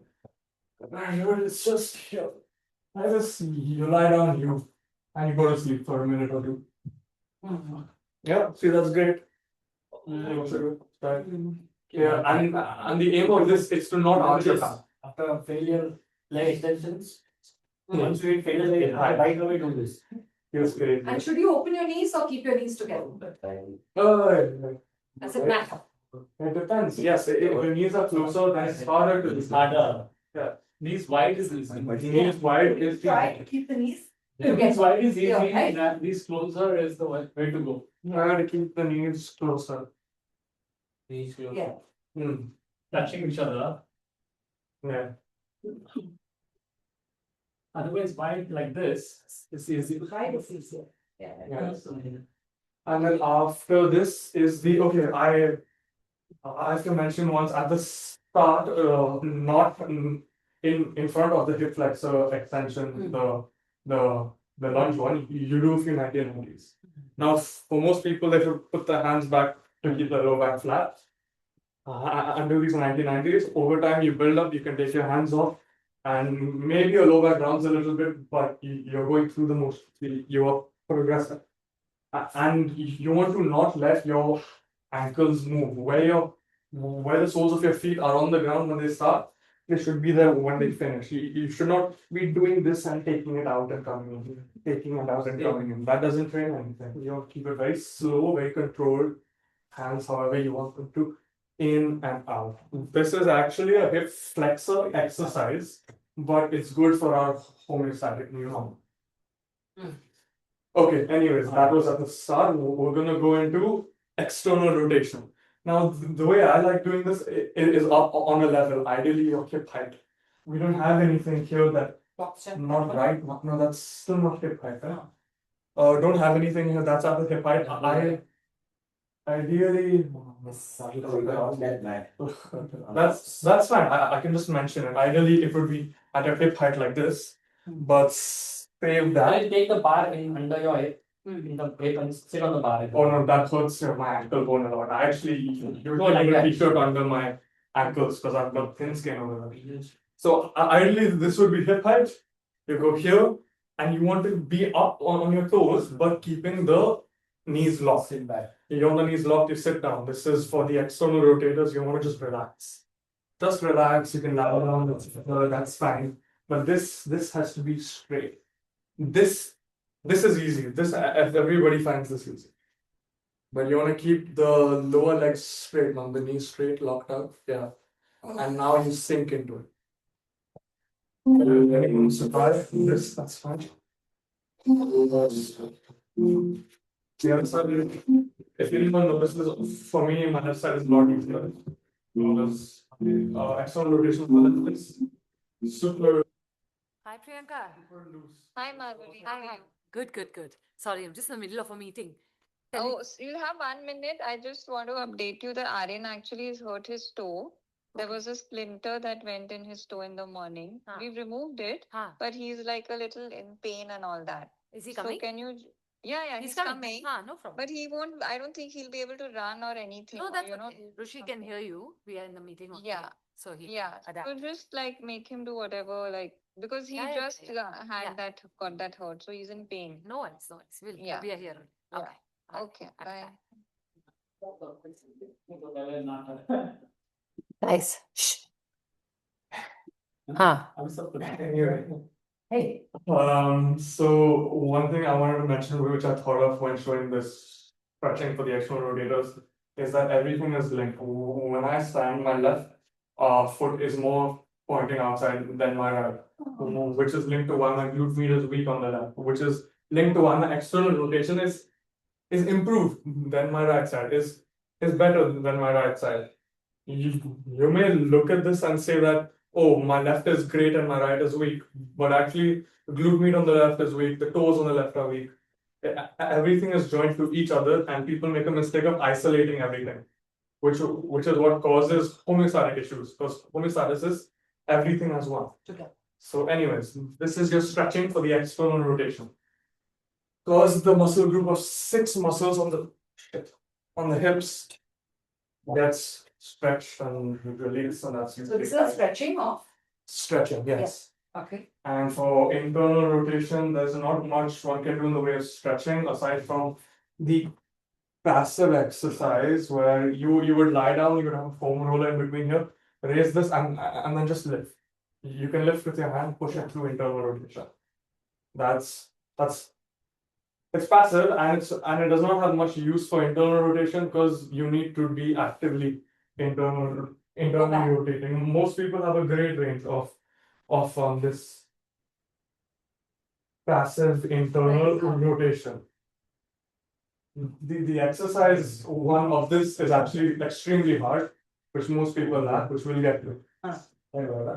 it's just here. You lie down, and you go to sleep for a minute or two. Yeah, see that's great. Right. Yeah, and the aim of this is to not arch your back. After failure, leg extensions. Once we fail, right away do this. Yes, great. And should you open your knees or keep your knees together? Does it matter? It depends. Yes, if your knees are closer, then it's harder to It's harder. Yeah. Knees wide is easy. Knees wide is Try to keep the knees. Knees wide is easy, Yeah, right. and knees closer is the way to go. Try to keep the knees closer. Yeah. Touching each other. Yeah. Otherwise, wide like this is easy. Right, it's easier. Yeah. Yeah. And then after this is the I have to mention once at the start, not in front of the hip flexor extension, the lunge one, you do a few 90s. Now, for most people, they should put their hands back to keep the lower back flat. And do these 90s. Over time, you build up, you can take your hands off, and maybe your lower back rounds a little bit, but you're going through the motion. You are progressing. And you want to not let your ankles move. Where the soles of your feet are on the ground when they start, they should be there when they finish. You should not be doing this and taking it out and coming in. Taking it out and coming in. That doesn't train anything. You want to keep it very slow, very controlled. Hands however you want them to. In and out. This is actually a hip flexor exercise, but it's good for our homeostatic neuron. Okay, anyways, that was at the start. We're gonna go into external rotation. Now, the way I like doing this is up on a level, ideally your hip height. We don't have anything here that not right. No, that's still not hip height. Don't have anything here that's at the hip height. Ideally, that's fine. I can just mention it. Ideally, it would be at a hip height like this, but save that. I'll take the bar under your hip, in the hip and sit on the bar. Oh no, that hurts my ankle bone a lot. I actually usually put a t-shirt under my ankles because I've got thin skin over there. So ideally, this would be hip height. You go here, and you want to be up on your toes, but keeping the knees locked. Sit back. You want the knees locked, you sit down. This is for the external rotators. You want to just relax. Just relax. You can lie down. That's fine. But this has to be straight. This is easy. This everybody finds this easy. But you want to keep the lower legs straight, on the knees straight, locked up. Yeah. And now you sink into it. Anyone wants to try this? That's fine. The other side, if anyone notices, for me, my left side is a lot easier. This external rotation of the left is super Hi, Priyanka. loose. Hi, Madhuri. Hi. Good, good, good. Sorry, I'm just in the middle of a meeting. Oh, so you have 1 minute. I just want to update you that Aryan actually has hurt his toe. There was a splinter that went in his toe in the morning. Ah. We've removed it, Huh. but he's like a little in pain and all that. Is he So coming? can you? Yeah, he's coming. No problem. But he won't. I don't think he'll be able to run or anything. No, that's you know. okay. Rishi can hear you. We are in the meeting. only. Yeah. So he Yeah. adapt. So just like make him do whatever, like because he Yeah, just had Yeah. that got that hurt, so he's in pain. No worries, no worries. Yeah. We are here. Yeah. Okay. Bye. Okay. Bye. Nice. Shh. Huh. Anyway. Hey. So one thing I wanted to mention, which I thought of when showing this stretching for the external rotators, is that everything is linked. When I stand, my left foot is more pointing outside than my right, which is linked to why my glute med is weak on the left, which is linked to why my external rotation is improved than my right side, is better than my right side. You may look at this and say that, oh, my left is great and my right is weak, but actually, the glute med on the left is weak, the toes on the left are weak. Everything is joined to each other, and people make a mistake of isolating everything, which is what causes homeostatic issues. Because homeostasis is everything as one. Okay. So, anyways, this is just stretching for the external rotation. Cause the muscle group of 6 muscles on the hips gets stretched and released, and that's So this is a stretching of. stretching, yes. Okay. And for internal rotation, there's not much one can do in the way of stretching aside from the passive exercise where you would lie down, you would have a foam roller in between here, raise this and then just lift. You can lift with your hand, push it through internal rotation. That's it's passive and it does not have much use for internal rotation because you need to be actively internally rotating. Most people have a great range of this passive internal rotation. The exercise one of this is actually extremely hard, which most people lack, which we'll get to.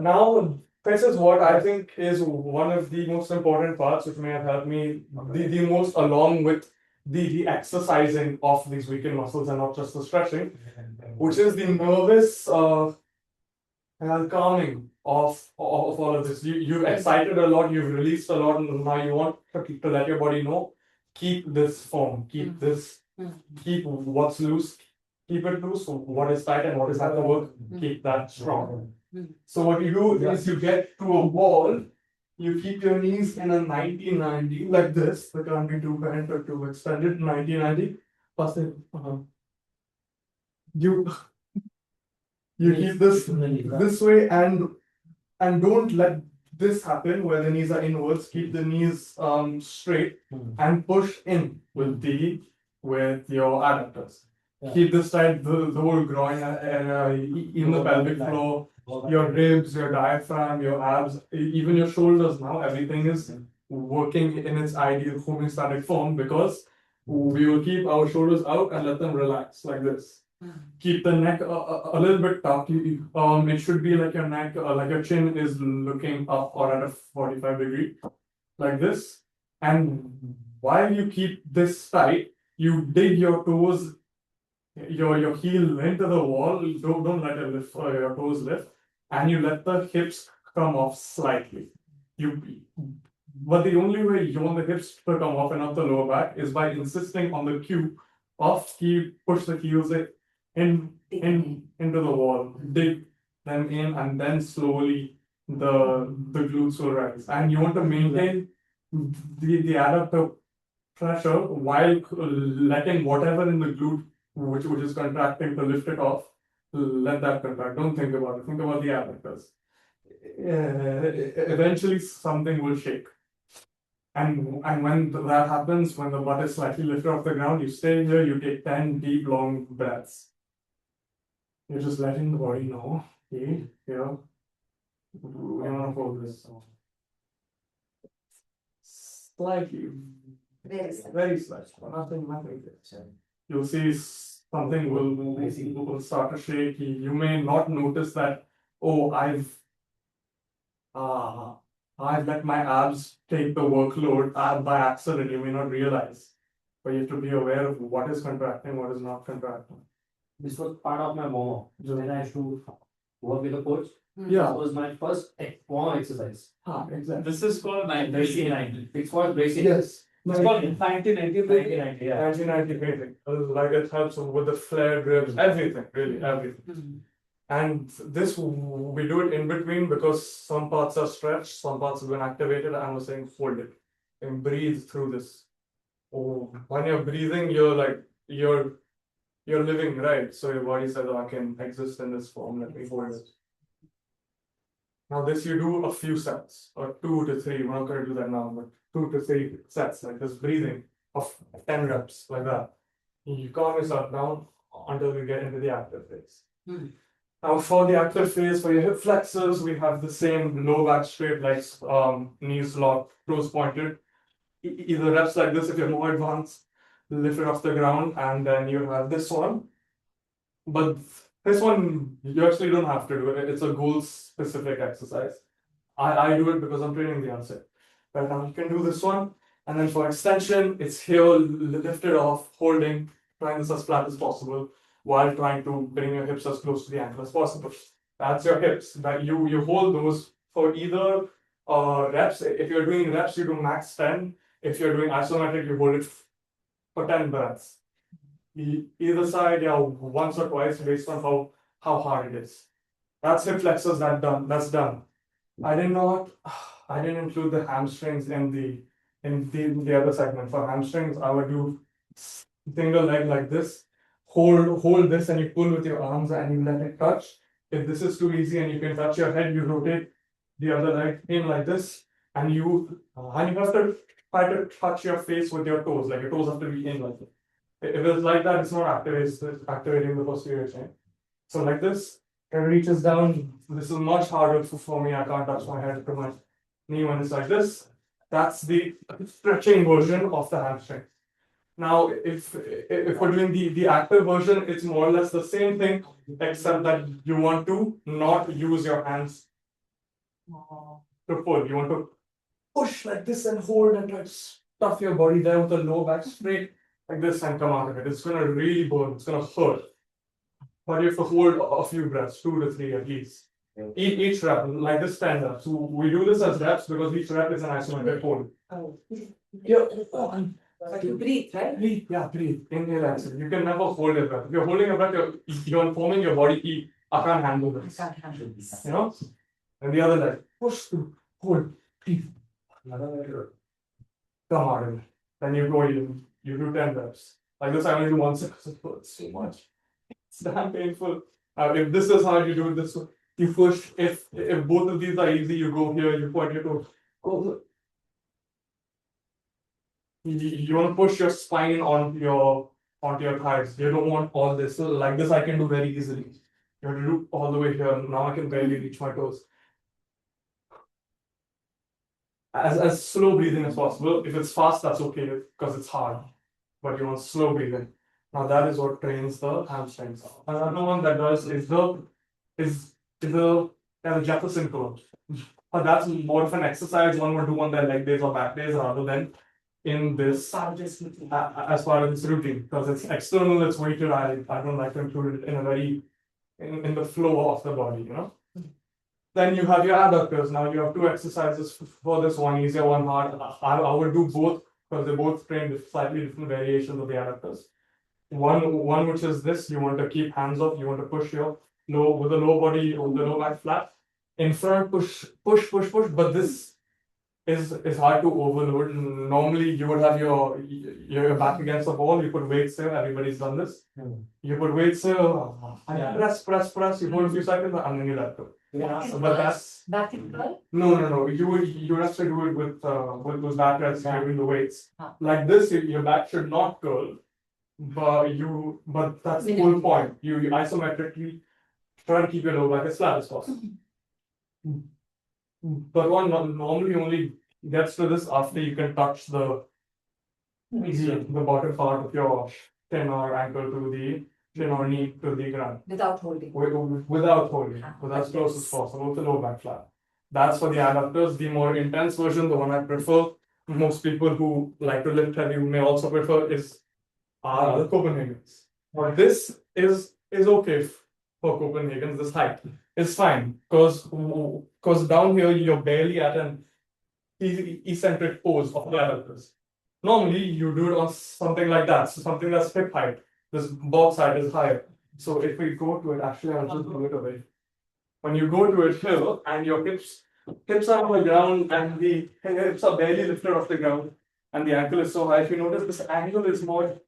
Now, this is what I think is one of the most important parts, which may have helped me the most, along with the exercising of these weakened muscles and not just the stretching, which is the nervous calming of all of this. You've excited a lot, you've released a lot, and now you want to let your body know, keep this form, keep this, keep what's loose, keep it loose, what is tight and what is at the work, keep that strong. So what you do is you get to a wall, you keep your knees in a 90-90 like this, they can't be too bent or too extended, 90-90. First you keep this way and don't let this happen where the knees are inwards. Keep the knees straight and push in with your adductors. Keep this tight, the whole groin area, even the pelvic floor, your ribs, your diaphragm, your abs, even your shoulders. Now everything is working in its ideal homeostatic form because we will keep our shoulders out and let them relax like this. Keep the neck a little bit tucked. It should be like your neck, like your chin is looking up or at a 45-degree, like this. And while you keep this tight, you dig your toes, your heel into the wall. Don't let it lift, your toes lift, and you let the hips come off slightly. But the only way you want the hips to come off and not the lower back is by insisting on the cue of push the heels into the wall, dig them in, and then slowly the glutes will rise. And you want to maintain the adductor pressure while letting whatever in the glute which is contracting to lift it off, let that contract. Don't think about it. Think about the adductors. Eventually something will shake. And when that happens, when the butt is slightly lifted off the ground, you stay here, you take 10 deep, long breaths. You're just letting the body know, okay, here, we want to hold this. Slightly, very slightly, nothing. You'll see something will start to shake. You may not notice that, oh, I've let my abs take the workload by accident. You may not realize, but you have to be aware of what is contracting, what is not contracting. This was part of my warm-up. So when I used to work with a coach, Yeah. that was my first warm exercise. Exactly. This is called 1990. It's called bracing. Yes. It's called 1990. 1990, yeah. 1990 painting. Like it helps with the flare grips, everything, really, everything. And this we do it in between because some parts are stretched, some parts have been activated, and we're saying hold it and breathe through this. Oh, when you're breathing, you're like you're living, right? So your body says, oh, I can exist in this form, let me hold it. Now this you do a few sets, or 2 to 3. We're not going to do that now, but 2 to 3 sets like this breathing of 10 reps like that. You calm yourself down until we get into the active phase. Now for the active phase, for your hip flexors, we have the same low back straight legs, knees locked, toes pointed. Either reps like this if you're more advanced, lift it off the ground, and then you have this one. But this one, you actually don't have to do it. It's a goal-specific exercise. I do it because I'm training the onset. Right now, you can do this one. And then for extension, it's here, lift it off, holding, trying this as flat as possible, while trying to bring your hips as close to the ankle as possible. That's your hips. That you hold those for either reps. If you're doing reps, you do max 10. If you're doing isometric, you hold it for 10 breaths. Either side, yeah, once or twice based on how hard it is. That's hip flexors, that's done. I didn't include the hamstrings in the other segment. For hamstrings, I would do single leg like this. Hold this and you pull with your arms and you let it touch. If this is too easy and you can touch your head, you rotate the other leg in like this, and you have to try to touch your face with your toes, like your toes have to be in like this. If it's like that, it's not activating the posterior chain. So like this, it reaches down. This is much harder for me. I can't touch my head to my knee when it's like this. That's the stretching version of the hamstring. Now, if we're doing the active version, it's more or less the same thing, except that you want to not use your hands to pull. You want to push like this and hold and try to stuff your body there with the low back straight like this and come out of it. It's gonna really burn. It's gonna hurt. But you have to hold a few breaths, 2 to 3 at least. Each rep, like this 10 reps. So we do this as reps because each rep is an isometric hold. Yeah. But you breathe, right? Breathe, yeah, breathe. Inhale, exhale. You can never hold your breath. If you're holding your breath, you're informing your body, I can't handle this. I can't handle this. You know? And the other leg, push through, hold, breathe. Come out of it. Then you go, you do 10 reps. Like this, I only do 1 set because it hurts so much. It's damn painful. If this is how you do it, this way, you push. If both of these are easy, you go here, you point your toes. Go. You want to push your spine onto your thighs. You don't want all this. So like this, I can do very easily. You have to do all the way here. Now I can barely reach my toes. As slow breathing as possible. If it's fast, that's okay because it's hard. But you want slow breathing. Now that is what trains the hamstrings. Another one that does is the Jefferson curl. But that's more of an exercise one would do on their leg days or back days rather than in this as part of this routine, because it's external, it's weighted. I don't like to include it in a very in the flow of the body, you know. Then you have your adductors. Now you have 2 exercises for this, one easier, one hard. I would do both because they both train with slightly different variations of the adductors. One which is this, you want to keep hands off, you want to push your with the low body or the low back flat. In front, push, but this is hard to overload. Normally you would have your back against the wall, you put weights there, everybody's done this. You put weights there, and press, you hold a few seconds and then you let go. But that's Back in curl? no. You would have to do it with those back reps carrying the weights. Like this, your back should not curl, but that's the whole point. You isometrically try to keep your low back as flat as possible. But one normally only gets to this after you can touch the bottom part of your shin or ankle to chin or knee to the ground. Without holding. Without holding, with as close as possible with the low back flat. That's for the adductors. The more intense version, the one I prefer, most people who like to lift heavy may also prefer is the Copenhagen's. But this is okay for Copenhagen's. This height is fine because down here you're barely at an eccentric pose of the adductors. Normally you do it on something like that, so something that's hip height. This box height is higher. So if we go to it, actually I'll just move it away. When you go to it here and your hips are on the ground and the hips are barely lifted off the ground and the ankle is so high, if you notice this angle is more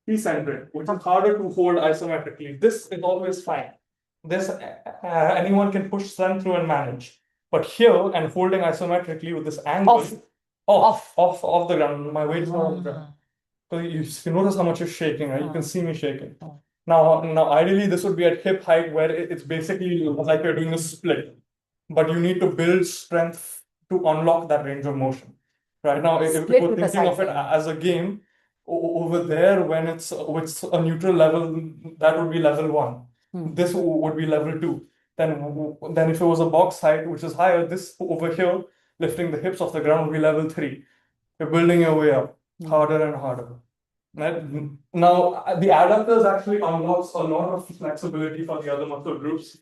eccentric, which is harder to hold isometrically. This is always fine. This anyone can push strength through and manage. But here and holding isometrically with this angle off the ground, my weight is not on the ground. So you notice how much you're shaking, right? You can see me shaking. Now, ideally, this would be at hip height where it's basically like you're doing a split, but you need to build strength to unlock that range of motion. Right now, if Split we're with a thinking of it side as a game, over there, when it's a neutral level, that would be level 1. This would be level 2. Then if it was a box height, which is higher, this over here, lifting the hips off the ground, would be level 3. You're building your way up, harder and harder. Right? Now, the adductors actually unlocks a lot of flexibility for the other muscle groups.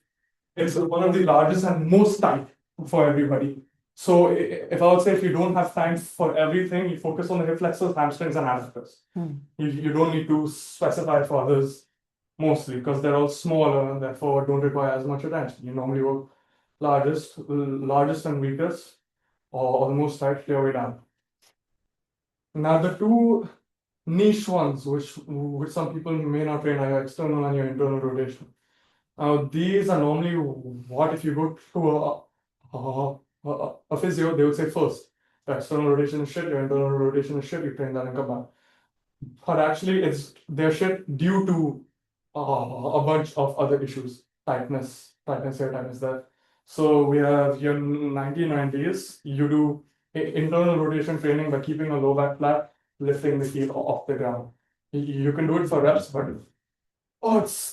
It's one of the largest and most tight for everybody. So if I would say if you don't have time for everything, you focus on the hip flexors, hamstrings, and adductors. You don't need to specify for others mostly because they're all smaller and therefore don't require as much attention. You normally work largest and weakest, or almost tight your way down. Now the two niche ones, which some people may not train, are your external and your internal rotation. These are normally what if you go to a physio, they would say first, the external rotation is shit, your internal rotation is shit, you train that and come back. But actually, they're shit due to a bunch of other issues, tightness here, tightness there. So we have your 1990s, you do internal rotation training by keeping a low back flat, lifting the heel off the ground. You can do it for reps, but it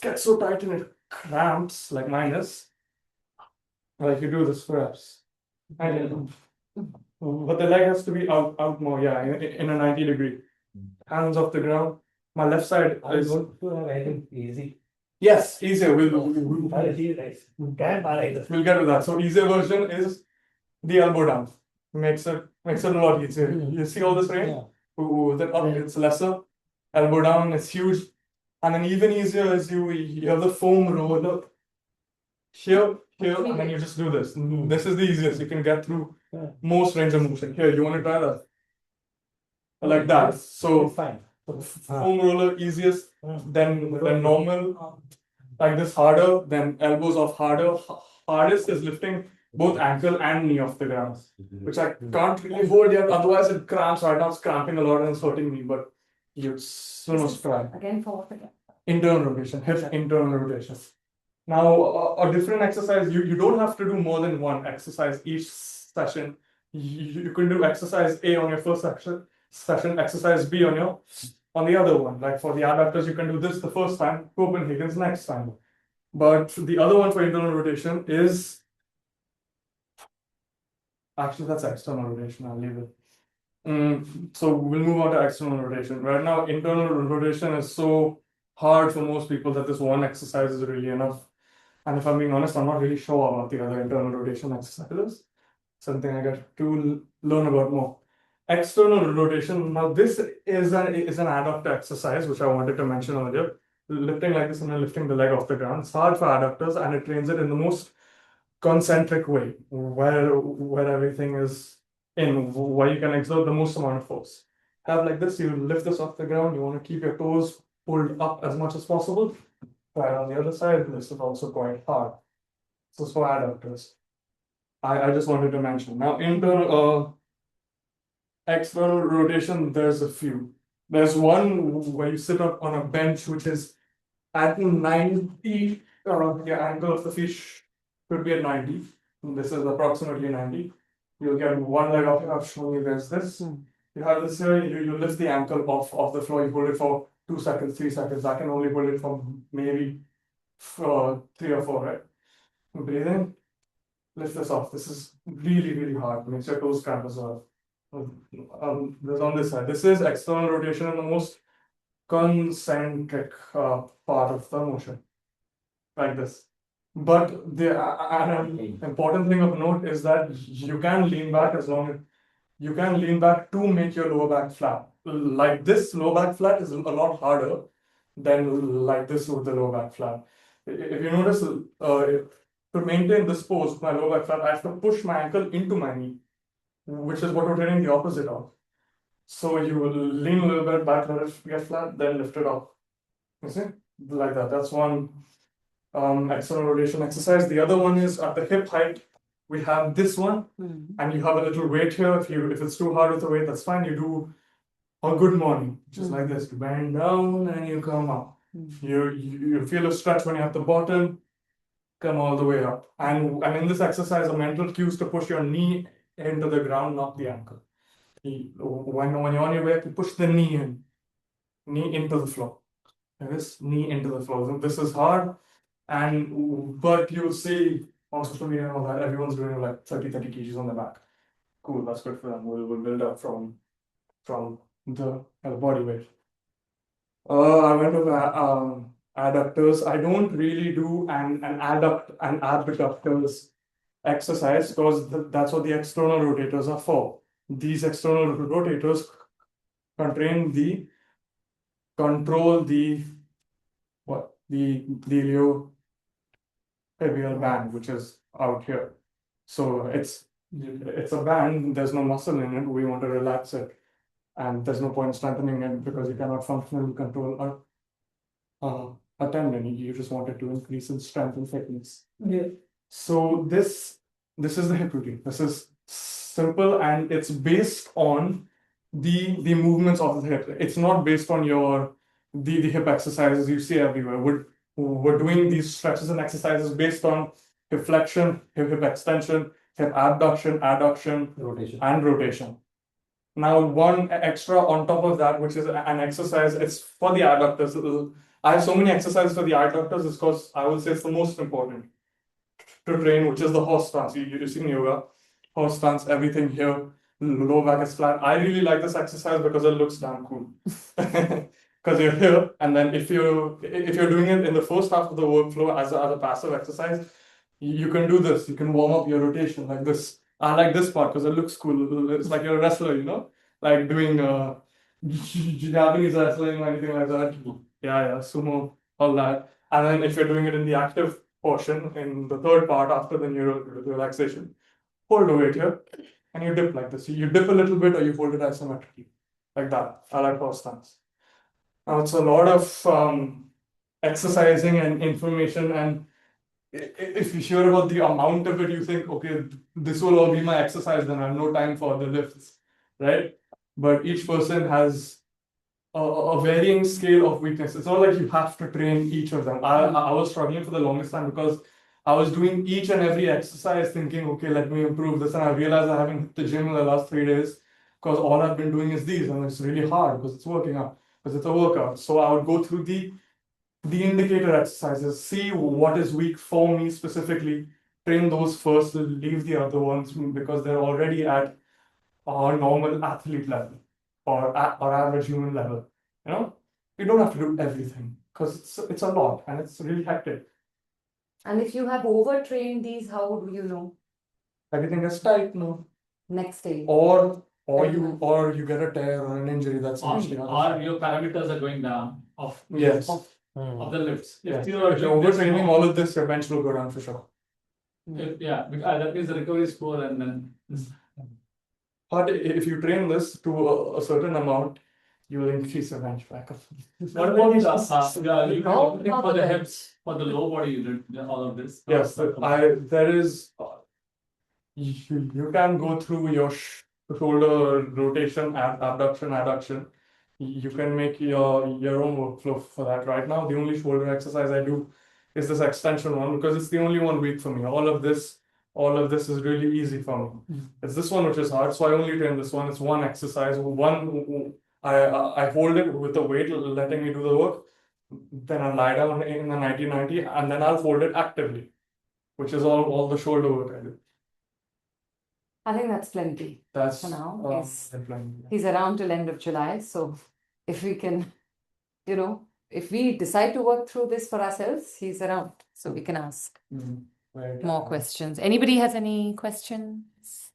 gets so tight and it cramps, like mine is. Like you do this for reps. And but the leg has to be out more, in a 90 degree. Hands off the ground. My left side is going to have anything easy. yes, easier. We'll get to that. So easier version is the elbow down. Makes it a lot easier. You see all this range? Then up it's lesser. Elbow down is huge. And then even easier is you have the foam roller here, and then you just do this. This is the easiest. You can get through most range of motion. Here, you want to try that? Like that. So fine. foam roller easiest, then normal, like this harder, then elbows off harder. Hardest is lifting both ankle and knee off the ground, which I can't really hold yet. Otherwise, it cramps. Right now, it's cramping a lot and it's hurting me, but you still must try. Again, forward again. Internal rotation, hip internal rotation. Now, a different exercise, you don't have to do more than one exercise each session. You can do exercise A on your first session, exercise B on the other one. Like for the adductors, you can do this the first time, Copenhagen's next time. But the other one for internal rotation is actually that's external rotation. I'll leave it. So we'll move on to external rotation. Right now, internal rotation is so hard for most people that this one exercise is really enough. And if I'm being honest, I'm not really sure about the other internal rotation exercises. Something I got to learn about more. External rotation. Now, this is an adductor exercise, which I wanted to mention earlier. Lifting like this and then lifting the leg off the ground. It's hard for adductors, and it trains it in the most concentric way, where everything is in, where you can exert the most amount of force. Have like this, you lift this off the ground. You want to keep your toes pulled up as much as possible. Right on the other side, this is also quite hard. This is for adductors. I just wanted to mention. Now, external rotation, there's a few. There's one where you sit up on a bench, which is at 90, your angle of the feet should be at 90. This is approximately 90. You'll get one leg off. I've shown you there's this. You You have this here, you lift the ankle off the floor, you hold it for 2 seconds, 3 seconds. I can only hold it for maybe 3 or 4, right? Breathe in, lift this off. This is really, really hard. Makes your toes cramp as well. There's on this side. This is external rotation and the most concentric part of the motion, like this. But an important thing of note is that you can lean back as long as you can lean back to make your lower back flat. Like this lower back flat is a lot harder than like this with the lower back flat. If you notice, to maintain this pose with my lower back flat, I have to push my ankle into my knee, which is what we're training the opposite of. So you will lean a little bit back, let it get flat, then lift it up. You see? Like that. That's one external rotation exercise. The other one is at the hip height. We have this one, and you have a little weight here. If it's too hard with the weight, that's fine. You do a good morning, just like this. You bend down and you come up. You feel a stretch when you're at the bottom, come all the way up. And in this exercise, a mental cue is to push your knee into the ground, not the ankle. When you're on your way, you push the knee into the floor. This knee into the floor. This is hard, but you'll see on social media and all that, everyone's doing like 30 kgs on the back. Cool, that's good for them. We'll build up from the body weight. I went over adductors. I don't really do an abductors exercise because that's what the external rotators are for. These external rotators control the iliotibial band, which is out here. So it's a band. There's no muscle in it. We want to relax it, and there's no point strengthening it because you cannot functionally control a tendon. You just want it to increase in strength and thickness. Yeah. So this is the hip routine. This is simple and it's based on the movements of the hip. It's not based on the hip exercises you see everywhere. We're doing these stretches and exercises based on hip flexion, hip extension, hip abduction, adduction, and rotation. Now, one extra on top of that, which is an exercise, it's for the adductors. I have so many exercises for the adductors because I would say it's the most important to train, which is the horse stance. You see in yoga, horse stance, everything here, lower back is flat. I really like this exercise because it looks damn cool. Because you're here, and then if you're doing it in the first half of the workflow as a passive exercise, you can do this. You can warm up your rotation like this. I like this part because it looks cool. It's like you're a wrestler, like doing Japanese wrestling or anything like that. Yeah, sumo, all that. And then if you're doing it in the active portion, in the third part after the neural relaxation, hold the weight here and you dip like this. You dip a little bit or you hold it isometrically, like that. I like horse stance. Now it's a lot of exercising and information, and if you're sure about the amount of it, you think, okay, this will all be my exercise, then I have no time for the lifts, right? But each person has a varying scale of weakness. It's not like you have to train each of them. I was struggling for the longest time because I was doing each and every exercise thinking, okay, let me improve this. And I realized I haven't hit the gym in the last 3 days because all I've been doing is these. And it's really hard because it's working out, because it's a workout. So I would go through the indicator exercises, see what is weak for me specifically, train those first, leave the other ones because they're already at our normal athlete level or average human level. You don't have to do everything because it's a lot and it's really hectic. And if you have overtrained these, how do you know? Everything is tight, no? Next day. Or you get a tear or an injury that's actually Or your parameters are going down of yes. of the lifts. Yes. If you are If you're overtraining all of this, your bench will go down for sure. Yeah, because that means the recovery is poor and then But if you train this to a certain amount, you will increase your bench back up. what about you for the hips, for the low body, you did all of this? Yes, there is. You can go through your shoulder rotation, abduction, adduction. You can make your own workflow for that. Right now, the only shoulder exercise I do is this extension one because it's the only one weak for me. All of this all of this is really easy for me. It's this one which is hard, so I only train this one. It's one exercise. I hold it with the weight, letting me do the work. Then I lie down in the 90-90, and then I'll fold it actively, which is all the shoulder work I do. I think that's plenty. That's For now, plenty. He's around till end of July, so if we can, if we decide to work through this for ourselves, he's around, so we can ask Right. more questions. Anybody has any questions?